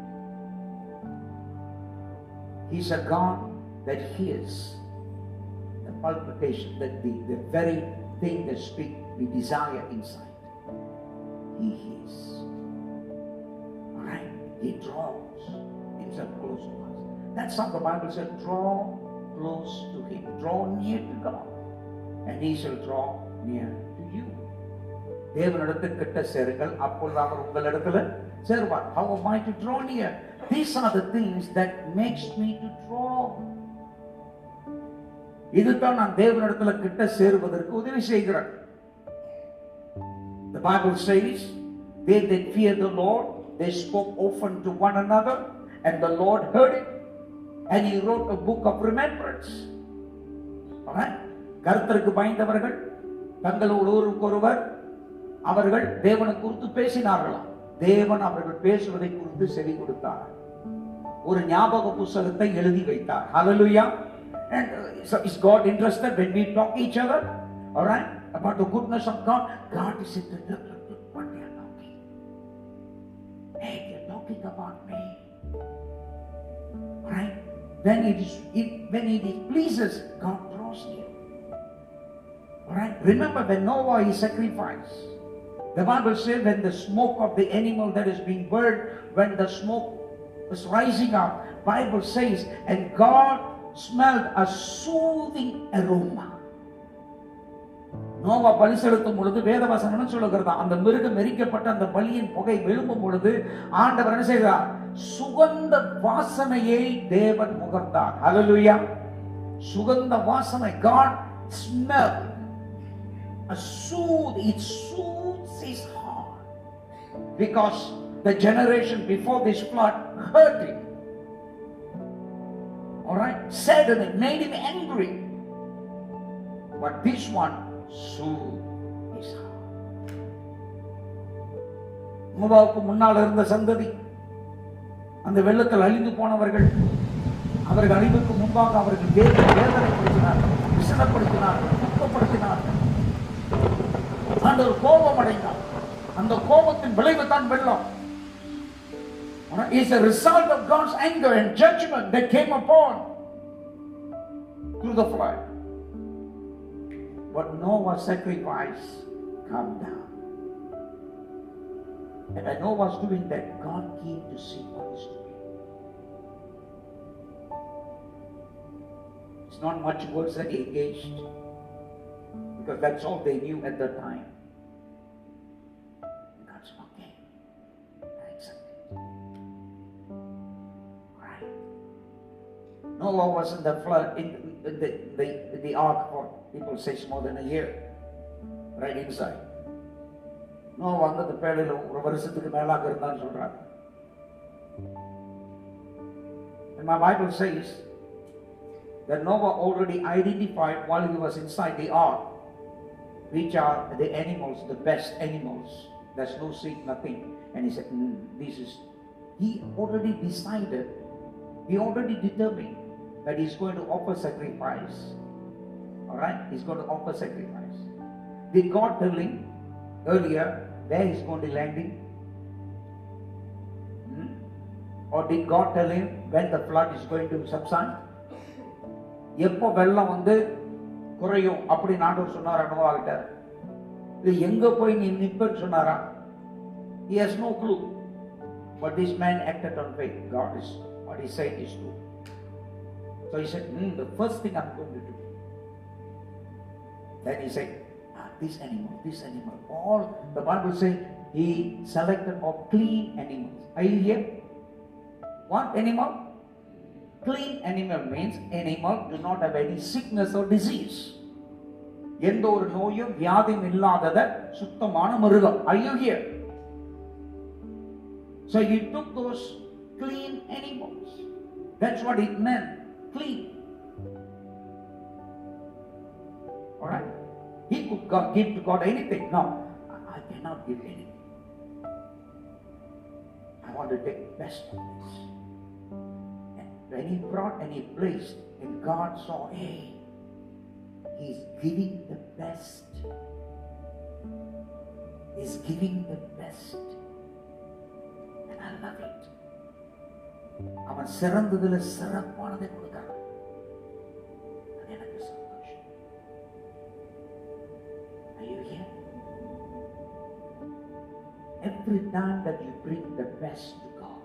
He's a God that hears the palpitation, that the very thing that we desire inside. He hears. Alright? He draws Himself close to us. That's how the Bible said, draw close to Him. Draw near to God, and He shall draw near to you. தேவனிடத்தில் கிட்ட சேருங்கள், அப்பொழுது அவர் உங்களிடத்தில் சேருவார். How am I to draw near? These are the things that makes me to draw. இதுதான் நான் தேவனிடத்தில் கிட்ட சேருவதற்கு உதவி செய்கிறார். The Bible says, they that fear the Lord, they spoke often to one another, and the Lord heard it, and He wrote a book of remembrance. Alright? கர்த்தருக்கு பயந்தவர்கள் தங்களோடு ஒருவர் அவர்கள் தேவனை குறித்து பேசினார்களாம். தேவன் அவர்கள் பேசுவதை குறித்து செவி கொடுத்தார். ஒரு ஞாபக புத்தகத்தை எழுதி வைத்தார். Hallelujah. And so is God interested when we talk each other? Alright? About the goodness of God. God is interested. Look what they are talking. Hey, they are talking about me. Alright? When it pleases, God draws near. Alright? Remember when Noah is sacrificed. The Bible says when the smoke of the animal that is being burned, when the smoke was rising up, Bible says, and God smelled a soothing aroma. Noah பலி செலுத்தும் பொழுது வேதவசனம் சொல்லுகிறதா, அந்த மிருகம் எரிக்கப்பட்ட அந்த பலியின் புகை எழும்பும் பொழுது ஆண்டவர் என்ன செய்தார்? சுகந்த வாசனையை தேவன் முகர்ந்தார். ஹல்லேலூயா. சுகந்த வாசனை. God smelled a soothe. It soothes His heart, because the generation before this flood hurt Him. Alright, saddened Him, made Him angry. But this one soothed His heart. நோவாவுக்கு முன்னால் இருந்த சந்ததி, அந்த வெள்ளத்தில் அழிந்து போனவர்கள், அவர்கள் அழிவுக்கு முன்பாக அவர்கள் வேதனைப்படுத்தினார்கள், விசனப்படுத்தினார்கள், துக்கப்படுத்தினார்கள். ஆண்டவர் கோபம் அடைந்தார். அந்த கோபத்தின் விளைவு தான் வெள்ளம். It's a result of God's anger and judgment that came upon through the flood. But Noah's sacrifice calmed down. And when Noah was doing that, God came to see what is doing. It's not much words that He engaged, because that's all they knew at that time. God's okay. I accept it. Right? Noah was in the flood, in the ark for, people say, more than a year. Right inside. Noah வந்து அந்த பேழையில ஒரு வருஷத்துக்கு மேலாக இருந்தான்னு சொல்றாங்க. And my Bible says that Noah already identified while he was inside the ark which are the animals, the best animals there's no seed, nothing. And he said, this is, he already decided, he already determined that he's going to offer sacrifice. Alright, he's going to offer sacrifice. Did God tell him earlier where he's going to landing? Or did God tell him when the flood is going to subside? எப்போ வெள்ளம் வந்து குறையும் அப்படி ஆண்டவர் சொன்னாரா நோவாகிட்ட? இது எங்க போய் நீ நிப்பன்னு சொன்னாரா? He has no clue. But this man acted on faith. God is, what he said is true. So he said, the first thing I'm going to do. Then he said, this animal. All the Bible says he selected of clean animals. Are you here? What animal? Clean animal means animal do not have any sickness or disease. எந்த ஒரு நோயும் வியாதியும் இல்லாதத சுத்தமான மிருகம். Are you here? So he took those clean animals. That's what it meant. Clean. Alright? He could give to God anything. No, I cannot give anything. I want to take the best of this. And when he brought and he placed, and God saw, hey, he's giving the best. He's giving the best. And I love it. அவன் சிறந்ததுல சிறப்பானதை கொடுக்கிறான். அது எனக்கு சந்தோஷம். Are you here? Every time that you bring the best to God,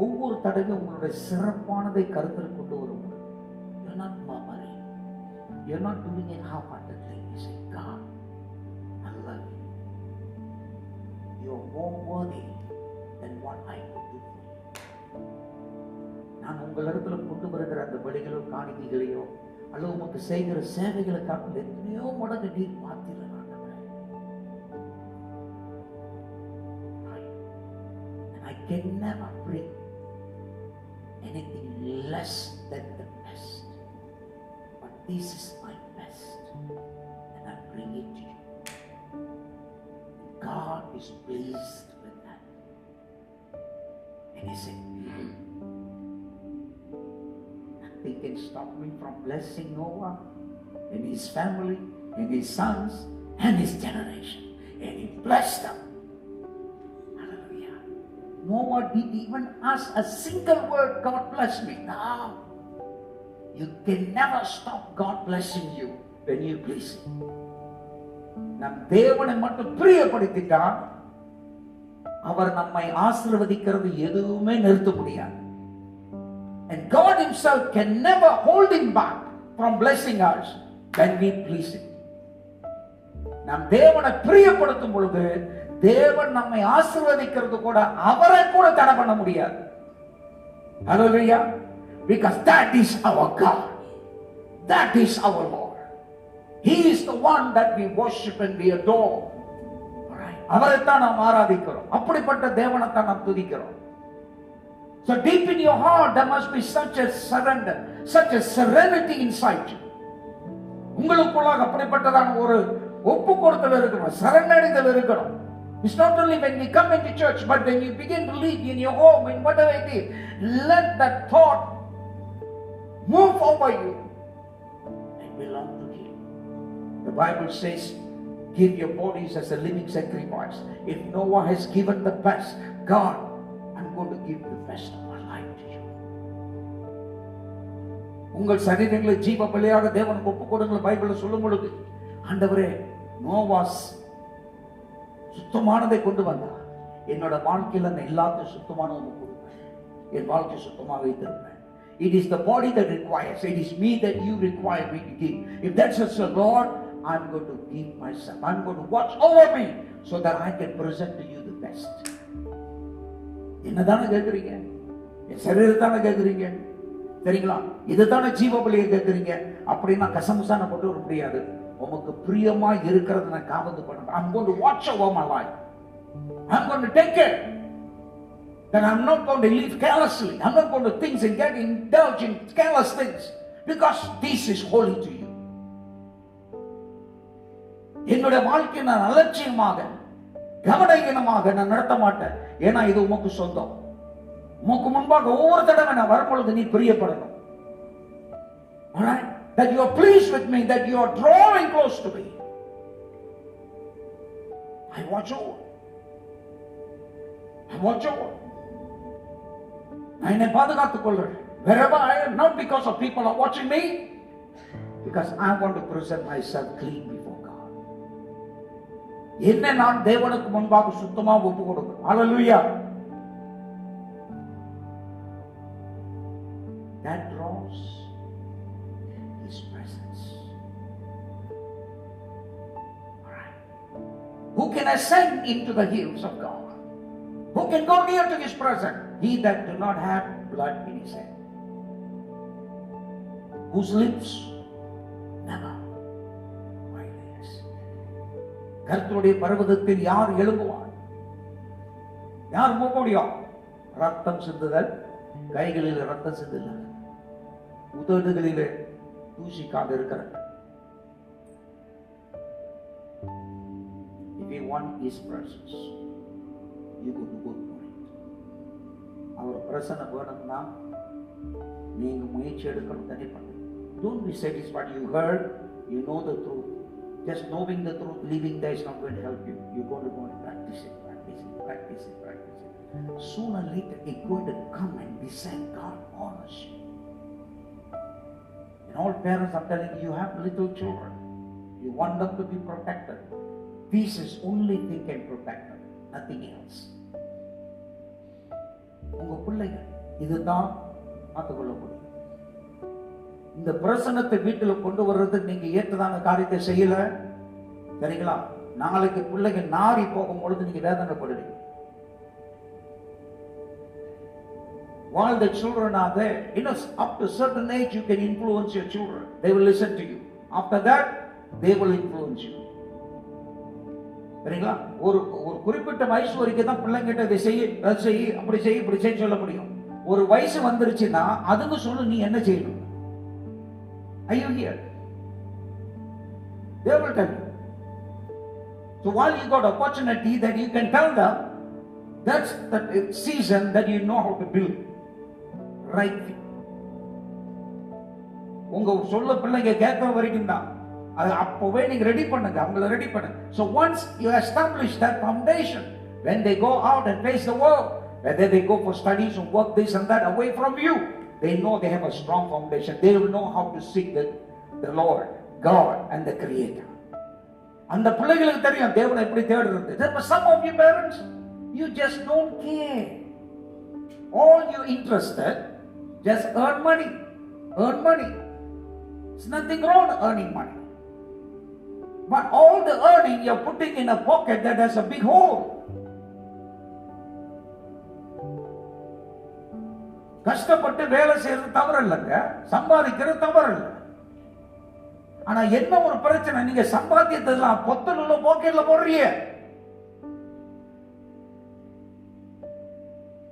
ஒவ்வொரு தடவையும் உங்களுடைய சிறப்பானதை கருத்தில் கொண்டு வரும். You're not murmuring. You're not doing it half-heartedly. You say, God, I love you. You're more worthy than what I could do for you. நான் உங்களிடத்துல கொண்டு வருகிற அந்த பலிகளோ காணிக்கைகளையோ அல்லது உமக்கு செய்கிற சேவைகளை காட்டில் எத்தனையோ மடங்கு நீர் மாத்திர I can never bring anything less than the best. But this is my best. And I bring it to you. God is pleased with that. And he said, nothing can stop me from blessing Noah and his family and his sons and his generation. And he blessed them. Noah didn't even ask a single word, God bless me. No. You can never stop God blessing you when you please him. நம் தேவனை மட்டும் பிரியப்படுத்திட்டா அவர் நம்மை ஆசீர்வதிக்கிறது எதுவுமே நிறுத்த முடியாது. And God himself can never hold him back from blessing us when we please him. நம் தேவனை பிரியப்படுத்தும் பொழுது தேவன் நம்மை ஆசீர்வதிக்கிறது கூட அவரை கூட தடை பண்ண முடியாது. Hallelujah. Because that is our God. That is our Lord. He is the one that we worship and we adore. அவரை தான் நாம் ஆராதிக்கிறோம். அப்படிப்பட்ட தேவனை தான் நாம் துதிக்கிறோம். So deep in your heart there must be such a surrender, such a serenity inside you. உங்களுக்குள்ளாக அப்படிப்பட்டதான ஒரு ஒப்பு கொடுத்தல் இருக்கணும், சரணடைதல் இருக்கணும். It's not only when we come into church, but when you begin to live in your home, in whatever it is, let that thought move over you and belong to him. The Bible says, give your bodies as a living sacrifice. If Noah has given the best, God, I'm going to give the best of my life to you. உங்கள் சரீரங்களை ஜீவ பலியாக தேவனுக்கு ஒப்பு கொடுங்கள் பைபிள்ல சொல்லும் பொழுது, ஆண்டவரே நோவாஸ் சுத்தமானதை கொண்டு வந்தார், என்னோட வாழ்க்கையில் அந்த எல்லாத்தையும் சுத்தமானதை கொடுப்பேன், என் வாழ்க்கை சுத்தமாக வைத்திருப்பேன். It is the body that requires. It is me that you require me to give. If that's such a Lord, I'm going to give myself. I'm going to watch over me so that I can present to you the best. என்னதானே கேட்குறீங்க? என் சரீரத்தானே கேட்குறீங்க? சரிங்களா? இதுதானே ஜீவ பலியை கேட்குறீங்க? அப்படின்னா கசமுசான போட்டு வர முடியாது. உமக்கு பிரியமா இருக்கிறத நான் காவந்து பண்ணணும். I'm going to watch over my life. I'm going to take care. That I'm not going to live carelessly. I'm not going to things and get indulged in careless things. Because this is holy to you. என்னுடைய வாழ்க்கையை நான் அலட்சியமாக கவனஈனமாக நான் நடத்த மாட்டேன். ஏன்னா இது உமக்கு சொந்தம். உமக்கு முன்பாக ஒவ்வொரு தடவை நான் வரும்பொழுது நீ பிரியப்படணும். Alright? That you are pleased with me, that you are drawing close to me. I watch over. I watch over. நான் என்னை பாதுகாத்துக் கொள்றேன். Wherever I am, not because of people are watching me, because I want to present myself clean before God. என்னை நான் தேவனுக்கு முன்பாக சுத்தமாக ஒப்பு கொடுக்கிறேன். Hallelujah. That draws His presence. Alright. Who can ascend into the hills of God? Who can go near to His presence? He that do not have blood in his head, whose lips never violates. கர்த்தருடைய பர்வதத்தில் யார் எழும்புவார்? யார் போக முடியும்? ரத்தம் சிந்துதல், கைகளில் ரத்தம் சிந்துதல், உதடுகளிலே தூசிக்காக இருக்கிறது. If you want His presence, you go to work for it. அவர் பிரசன்னம் வேணும்னா நீங்க முயற்சி எடுக்கணும். தனிப்பட்ட don't be satisfied. You heard, you know the truth. Just knowing the truth, living there is not going to help you. You're going to go and practice it, practice it, practice it, practice it. Sooner or later it's going to come and be said, God honors you. And all parents are telling you, you have little children, you want them to be protected. Peace is only thing can protect them, nothing else. உங்க பிள்ளைங்க இதுதான் பார்த்துக்கொள்ள முடியும். இந்த பிரசன்னத்தை வீட்டில் கொண்டு வர்றதுக்கு நீங்க ஏற்றதான காரியத்தை செய்யல, சரிங்களா? நாளைக்கு பிள்ளைங்க நாரி போகும் பொழுது நீங்க வேதனைப்படுவீங்க. While the children are there, up to a certain age you can influence your children. They will listen to you. After that, they will influence you. சரிங்களா? ஒரு குறிப்பிட்ட வயசு வரைக்கும் தான் பிள்ளைங்கிட்ட இதை செய்ய, அதை செய்ய, அப்படி செய்ய, இப்படி செய்ய சொல்ல முடியும். ஒரு வயசு வந்துருச்சுன்னா அதுக்கு சொல்லு நீ என்ன செய்யணும். Are you here? They will tell you. So while you got opportunity that you can tell them, that's the season that you know how to build right. உங்க சொல்ல பிள்ளைங்க கேட்கிற வரைக்கும் தான். அது அப்பவே நீங்க ரெடி பண்ணுங்க, அவங்கள ரெடி பண்ணுங்க. So once you establish that foundation, when they go out and face the world, whether they go for studies or work this and that away from you, they know they have a strong foundation. They will know how to seek the Lord, God and the Creator. அந்த பிள்ளைகளுக்கு தெரியும் தேவனை எப்படி தேடுறது. But some of you parents, you just don't care. All you interested, just earn money. Earn money. There's nothing wrong earning money. But all the earning you're putting in a pocket that has a big hole. கஷ்டப்பட்டு வேலை செய்யறது தவறு இல்லைங்க, சம்பாதிக்கிறது தவறு இல்லை. ஆனா என்ன ஒரு பிரச்சனை, நீங்க சம்பாதித்ததெல்லாம் பொத்தலுள்ள பாக்கெட்ல போடுறீங்க.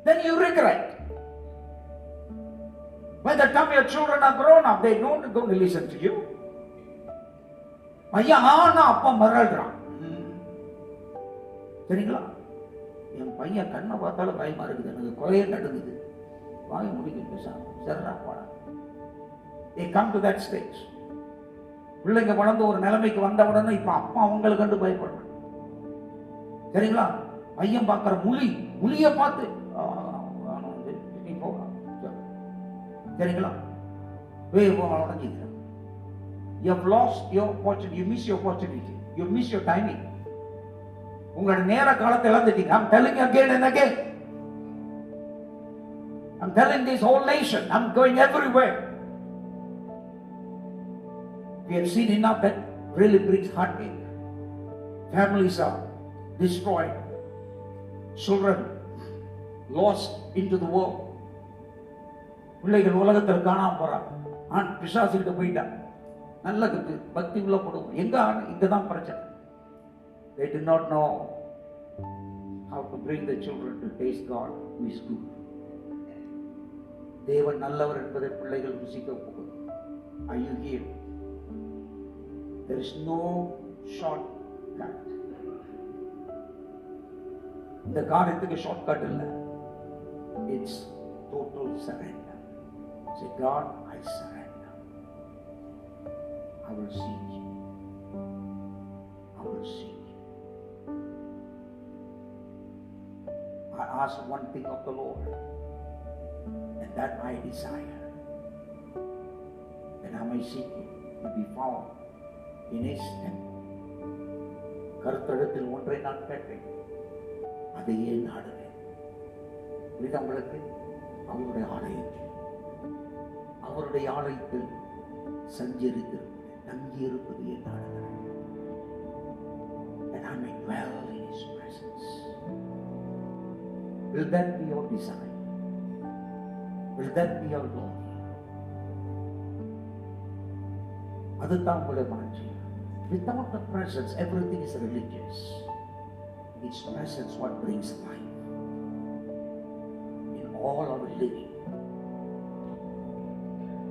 Then you regret. By the time your children are grown up, they don't going to listen to you. ஐயா ஆனா அப்பா மறல்றான். சரிங்களா? என் பையன் கண்ணை பார்த்தாலும் பயமா இருக்குது, எனக்கு கொலையே நடுங்குது, வாங்கி முடிக்க பேசாம சரிடா போடா. They come to that stage. பிள்ளைங்க வளர்ந்து ஒரு நிலைமைக்கு வந்த உடனே இப்ப அப்பா அவங்களை கண்டு பயப்படுறாங்க. சரிங்களா? பையன் பார்க்கிற முழிய பார்த்து நீ போகலாம். சரிங்களா? உடஞ்சிக்கிறேன். You have lost your opportunity. You miss your opportunity. You miss your timing. உங்களோட நேர காலத்தை இழந்துட்டீங்க. I'm telling you again and again. I'm telling this whole nation. I'm going everywhere. We have seen enough that really brings heartache. Families are destroyed. Children lost into the world. பிள்ளைகள் உலகத்தில் காணாம போறாங்க. பிசாசுகிட்ட போயிட்டா. நல்ல பக்தி உள்ள போடுவோம். எங்க இங்கதான் பிரச்சனை. They do not know how to bring the children to taste God who is good. தேவன் நல்லவர் என்பதை பிள்ளைகள் ருசிக்க போகுது. Are you here? There is no short cut. இந்த காரியத்துக்கு ஷார்ட் கட் இல்லை. It's total surrender. Say, God, I surrender. I will seek you. I will seek you. I ask one thing of the Lord, and that I desire, that I may seek you to be found in His temple. கருத்தடத்தில் ஒன்றை நான் கேட்டேன், அதையே நாடுவேன். உங்களுக்கு அவருடைய ஆலயத்தில், அவருடைய ஆலயத்தில் சஞ்சரித்திருப்பது, தங்கியிருப்பது என் நாடுகிறேன். And I may dwell in His presence. Will that be your desire? Will that be your longing? அதுதான் உங்களுடைய மனச்சி. Without the presence, everything is religious. His presence what brings life in all our living.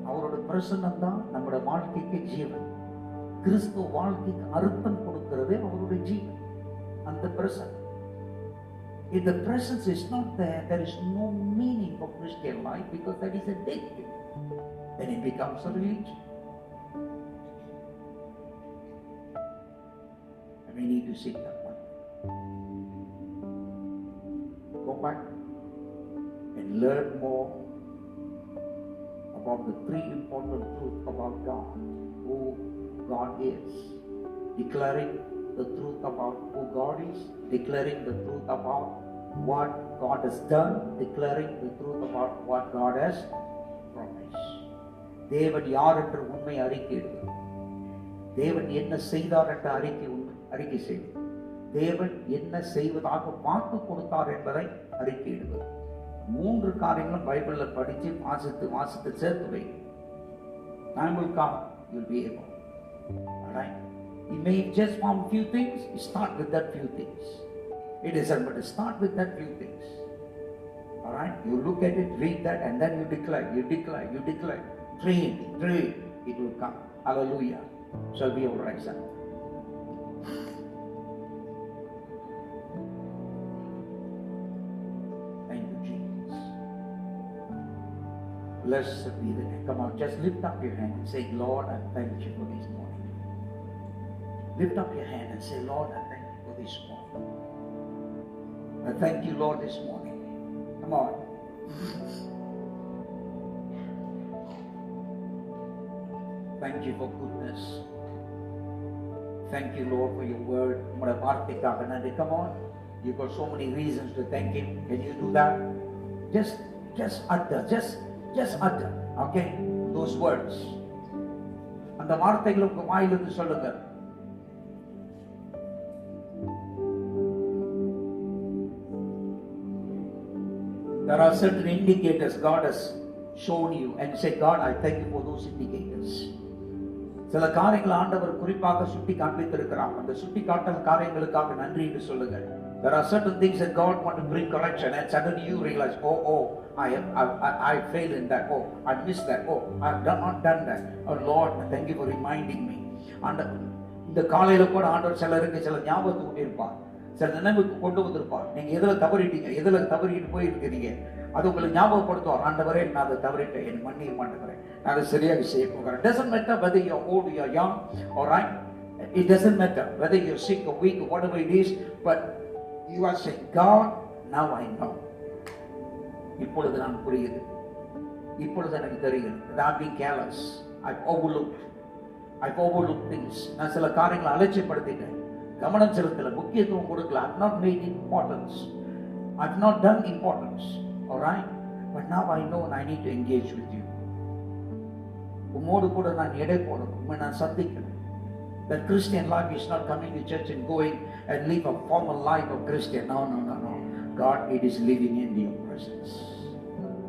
அவரோட பிரசன்னம் தான் நம்முடைய வாழ்க்கைக்கு ஜீவன். கிறிஸ்துவ வாழ்க்கைக்கு அர்த்தம் கொடுக்கிறது அவருடைய ஜீவன், அந்த பிரசன்னம். If the presence is not there, there is no meaning for Christian life, because that is a dead thing. Then it becomes a religion. And we need to seek that one. Go back and learn more about the three important truths about God. Who God is. Declaring the truth about who God is. Declaring the truth about what God has done. Declaring the truth about what God has promised. தேவன் யார் என்று உண்மை அறிக்கையிடுவது. தேவன் என்ன செய்தார் என்ற அறிக்கை செய்வது. தேவன் என்ன செய்வதாக வாக்கு கொடுத்தார் என்பதை அறிக்கையிடுவது. 3 காரியங்களும் பைபிள்ல படிச்சு வாசித்து சேர்த்து வை. Time will come, you'll be able. Alright? You may just form few things, you start with that few things. It isn't, but start with that few things. Alright? You look at it, read that, and then you declare. Train, it will come. Hallelujah. Shall we all rise up? Thank you, Jesus. Blessed be the name. Come on, just lift up your hand and say, Lord, I thank you for this morning. Lift up your hand and say, Lord, I thank you for this morning. I thank you, Lord, this morning. Come on. Thank you for goodness. Thank you, Lord, for your word. Come on. You've got so many reasons to thank Him. Can you do that? Just utter. Just utter. Okay? Those words. அந்த வார்த்தைகளை உங்க வாயிலிருந்து சொல்லுங்க. There are certain indicators God has shown you and say, God, I thank you for those indicators. சில காரியங்களை ஆண்டவர் குறிப்பாக சுட்டி காண்பித்திருக்கிறார். அந்த சுட்டி காட்டல் காரியங்களுக்காக நன்றி என்று சொல்லுங்க. There are certain things that God want to bring correction, and suddenly you realize, I failed in that. I missed that. I've not done that. Oh Lord, thank you for reminding me. இந்த காலையில கூட ஆண்டவர் சிலருக்கு சில ஞாபகத்துக்கு கொண்டிருப்பார், சில நினைவுக்கு கொண்டு வந்திருப்பார். நீங்க எதுல தவறிட்டீங்க, எதுல தவறிட்டு போயிருக்கிறீங்க, அது உங்களுக்கு ஞாபகப்படுத்துவார். ஆண்டவரே, நான் அதை தவறிட்டேன், என் மன்னிக்க மாட்டேங்கிறேன், நான் அதை சரியாக செய்ய போகிறேன். Doesn't matter whether you're old or you're young, all right? It doesn't matter whether you're sick or weak or whatever it is, but you are saying, God, now I know. இப்பொழுது நான் புரியுது, இப்பொழுது எனக்கு தெரியுது. I've been careless, I've overlooked things. நான் சில காரியங்களை அலட்சியப்படுத்திட்டேன், கவனம் செலுத்தல, முக்கியத்துவம் கொடுக்கல. I've not made importance, I've not done importance, all right? But now I know and I need to engage with you. உம்மோடு கூட நான் எடை போடணும், உண்மை நான் சந்திக்கணும். That Christian life is not coming to church and going and live a formal life of Christian. No. God, it is living in your presence.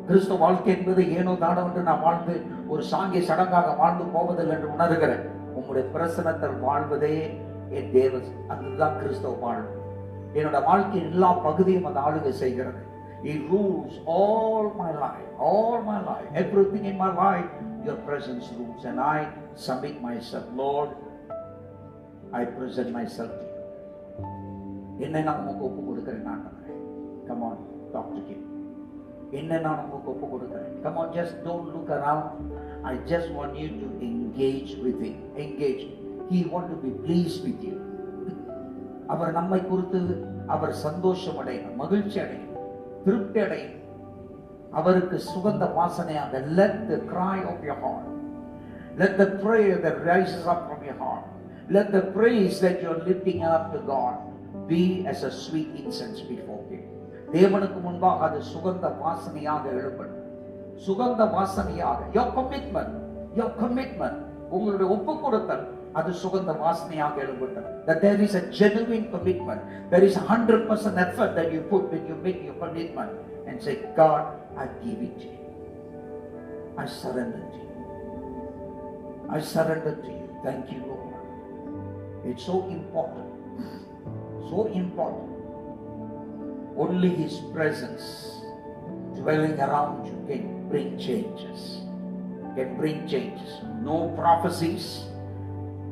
கிறிஸ்துவ வாழ்க்கை என்பது ஏனோ தானோ என்று நான் வாழ்ந்து ஒரு சாங்கிய சடங்காக வாழ்ந்து போவதில்லை என்று உணர்கிறேன். உங்களுடைய பிரசன்னத்தில் வாழ்வதே என் தேவ, அதுதான் கிறிஸ்துவ வாழ்வு. என்னோட வாழ்க்கையின் எல்லா பகுதியும் அது ஆளுகை செய்கிறது. He rules all my life, everything in my life. Your presence rules, and I submit myself. Lord, I present myself to you. என்ன நான் உமக்கு ஒப்பு கொடுக்கிறேன் ஆண்டவரே. Come on, talk to him. என்ன நான் உமக்கு ஒப்பு கொடுக்கிறேன். Come on, just don't look around. I just want you to engage with him. Engage. He want to be pleased with you. அவர் நம்மை குறித்து அவர் சந்தோஷம் அடையணும், மகிழ்ச்சி அடையணும், திருப்தி அடையணும். அவருக்கு சுகந்த வாசனையாக let the cry of your heart, let the prayer that rises up from your heart, let the praise that you are lifting up to God be as a sweet incense before him. தேவனுக்கு முன்பாக அது சுகந்த வாசனையாக எழும்படும். சுகந்த வாசனையாக your commitment உங்களுடைய ஒப்பு கொடுத்தல் அது சுகந்த வாசனையாக எழும்பட்டும். That there is a genuine commitment, there is 100% effort that you put when you make your commitment and say, God, I give it to you, I surrender to you, I surrender to you. Thank you, Lord. It's so important, so important. Only his presence dwelling around you can bring changes, can bring changes. No prophecies.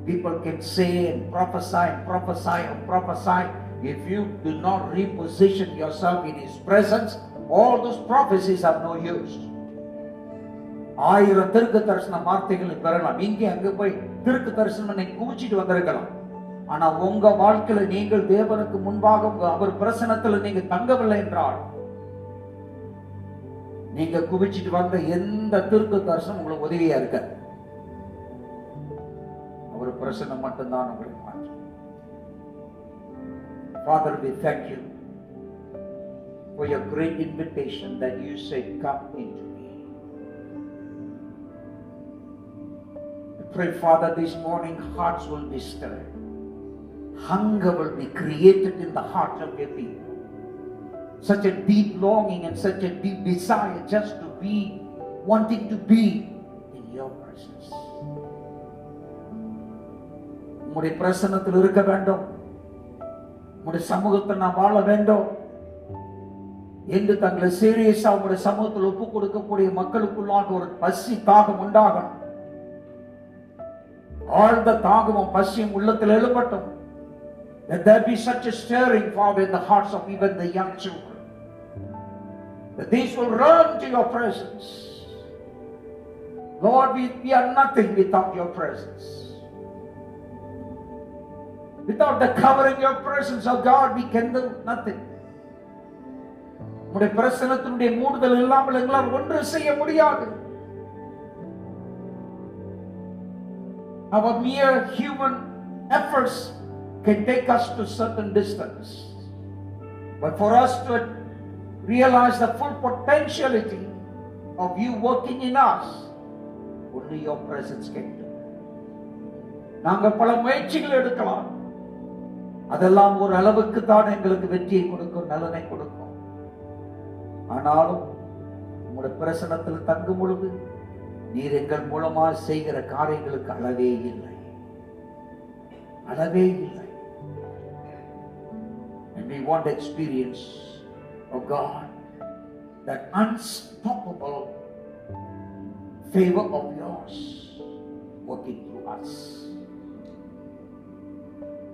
People can say and prophesy and prophesy and prophesy. If you do not reposition yourself in his presence, all those prophecies have no use. 1000 தீர்க்க தரிசன வார்த்தைகளை பெறலாம், இங்கே அங்க போய் தீர்க்க தரிசனம் குவிச்சிட்டு வந்திருக்கலாம். ஆனா உங்க வாழ்க்கையில நீங்கள் தேவனுக்கு முன்பாக அவர் பிரசன்னத்துல நீங்க தங்கவில்லை என்றால், நீங்க குவிச்சிட்டு வந்த எந்த தீர்க்க தரிசனம் உங்களுக்கு உதவியா இருக்காது. அவர் பிரசன்னம் மட்டும்தான் உங்களை மாற்றும். Father, we thank you for your great invitation that you said, come into me. I pray, Father, this morning hearts will be stirred. Hunger will be created in the heart of your people. Such a deep longing and such a deep desire just to be, wanting to be in your presence. உம்முடைய பிரசன்னத்தில் இருக்க வேண்டும், உம்முடைய சமூகத்தில் நான் வாழ வேண்டும் என்று தங்களை சீரியஸா உம்முடைய சமூகத்தில் ஒப்பு கொடுக்கக்கூடிய மக்களுக்குள்ளாக ஒரு பசி தாகம் உண்டாகணும். ஆழ்ந்த தாகமும் பசியும் உள்ளத்தில் எழும்பட்டும். That there be such a stirring, Father, in the hearts of even the young children, that these will run to your presence. Lord, we are nothing without your presence. Without the covering your presence, oh God, we can do nothing. உம்முடைய பிரசன்னத்தினுடைய மூடுதல் இல்லாமல் எங்களால் ஒன்று செய்ய முடியாது. Our mere human efforts can take us to certain distance, but for us to realize the full potentiality of you working in us, only your presence can do. நாங்கள் பல முயற்சிகள் எடுக்கலாம், அதெல்லாம் ஒரு அளவுக்கு தான் எங்களுக்கு வெற்றியை கொடுக்கும், நலனை கொடுக்கும். ஆனாலும் உங்களுடைய பிரசன்னத்தில் தங்கும் பொழுது நீர் எங்கள் மூலமாக செய்கிற காரியங்களுக்கு அளவே இல்லை, அளவே இல்லை. And we want to experience, oh God, that unstoppable favor of yours working through us.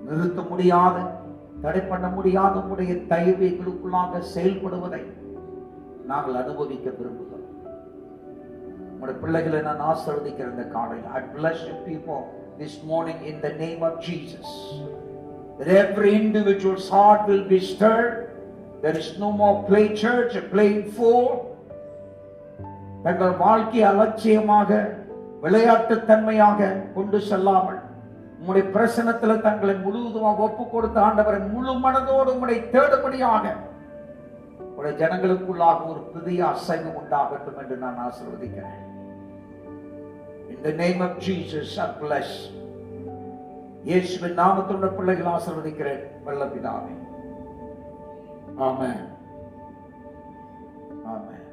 நிறுத்த முடியாத, தடை பண்ண முடியாத உடைய தயவு எங்களுக்குள்ளாக செயல்படுவதை நாங்கள் அனுபவிக்க விரும்புகிறோம். உடைய பிள்ளைகளை நான் ஆசீர்வதிக்கிற இந்த காலையில், I bless you people this morning in the name of Jesus. That every individual's heart will be stirred. There is no more play church, playing fool. தங்கள் வாழ்க்கை அலட்சியமாக விளையாட்டு தன்மையாக கொண்டு செல்லாமல் உம்முடைய பிரசன்னத்தில் தங்களை முழுவதுமாக ஒப்பு கொடுத்த ஆண்டவரை முழு மனதோடு உம்முடைய தேடும்படியாக உடைய ஜனங்களுக்குள்ளாக ஒரு புதிய அசைவு உண்டாகட்டும் என்று நான் ஆசீர்வதிக்கிறேன். In the name of Jesus, I bless. இயேசுவின் நாமத்தில் பிள்ளைகள் ஆசீர்வதிக்கிறேன் வல்ல பிதாவே. ஆமென். ஆமென்.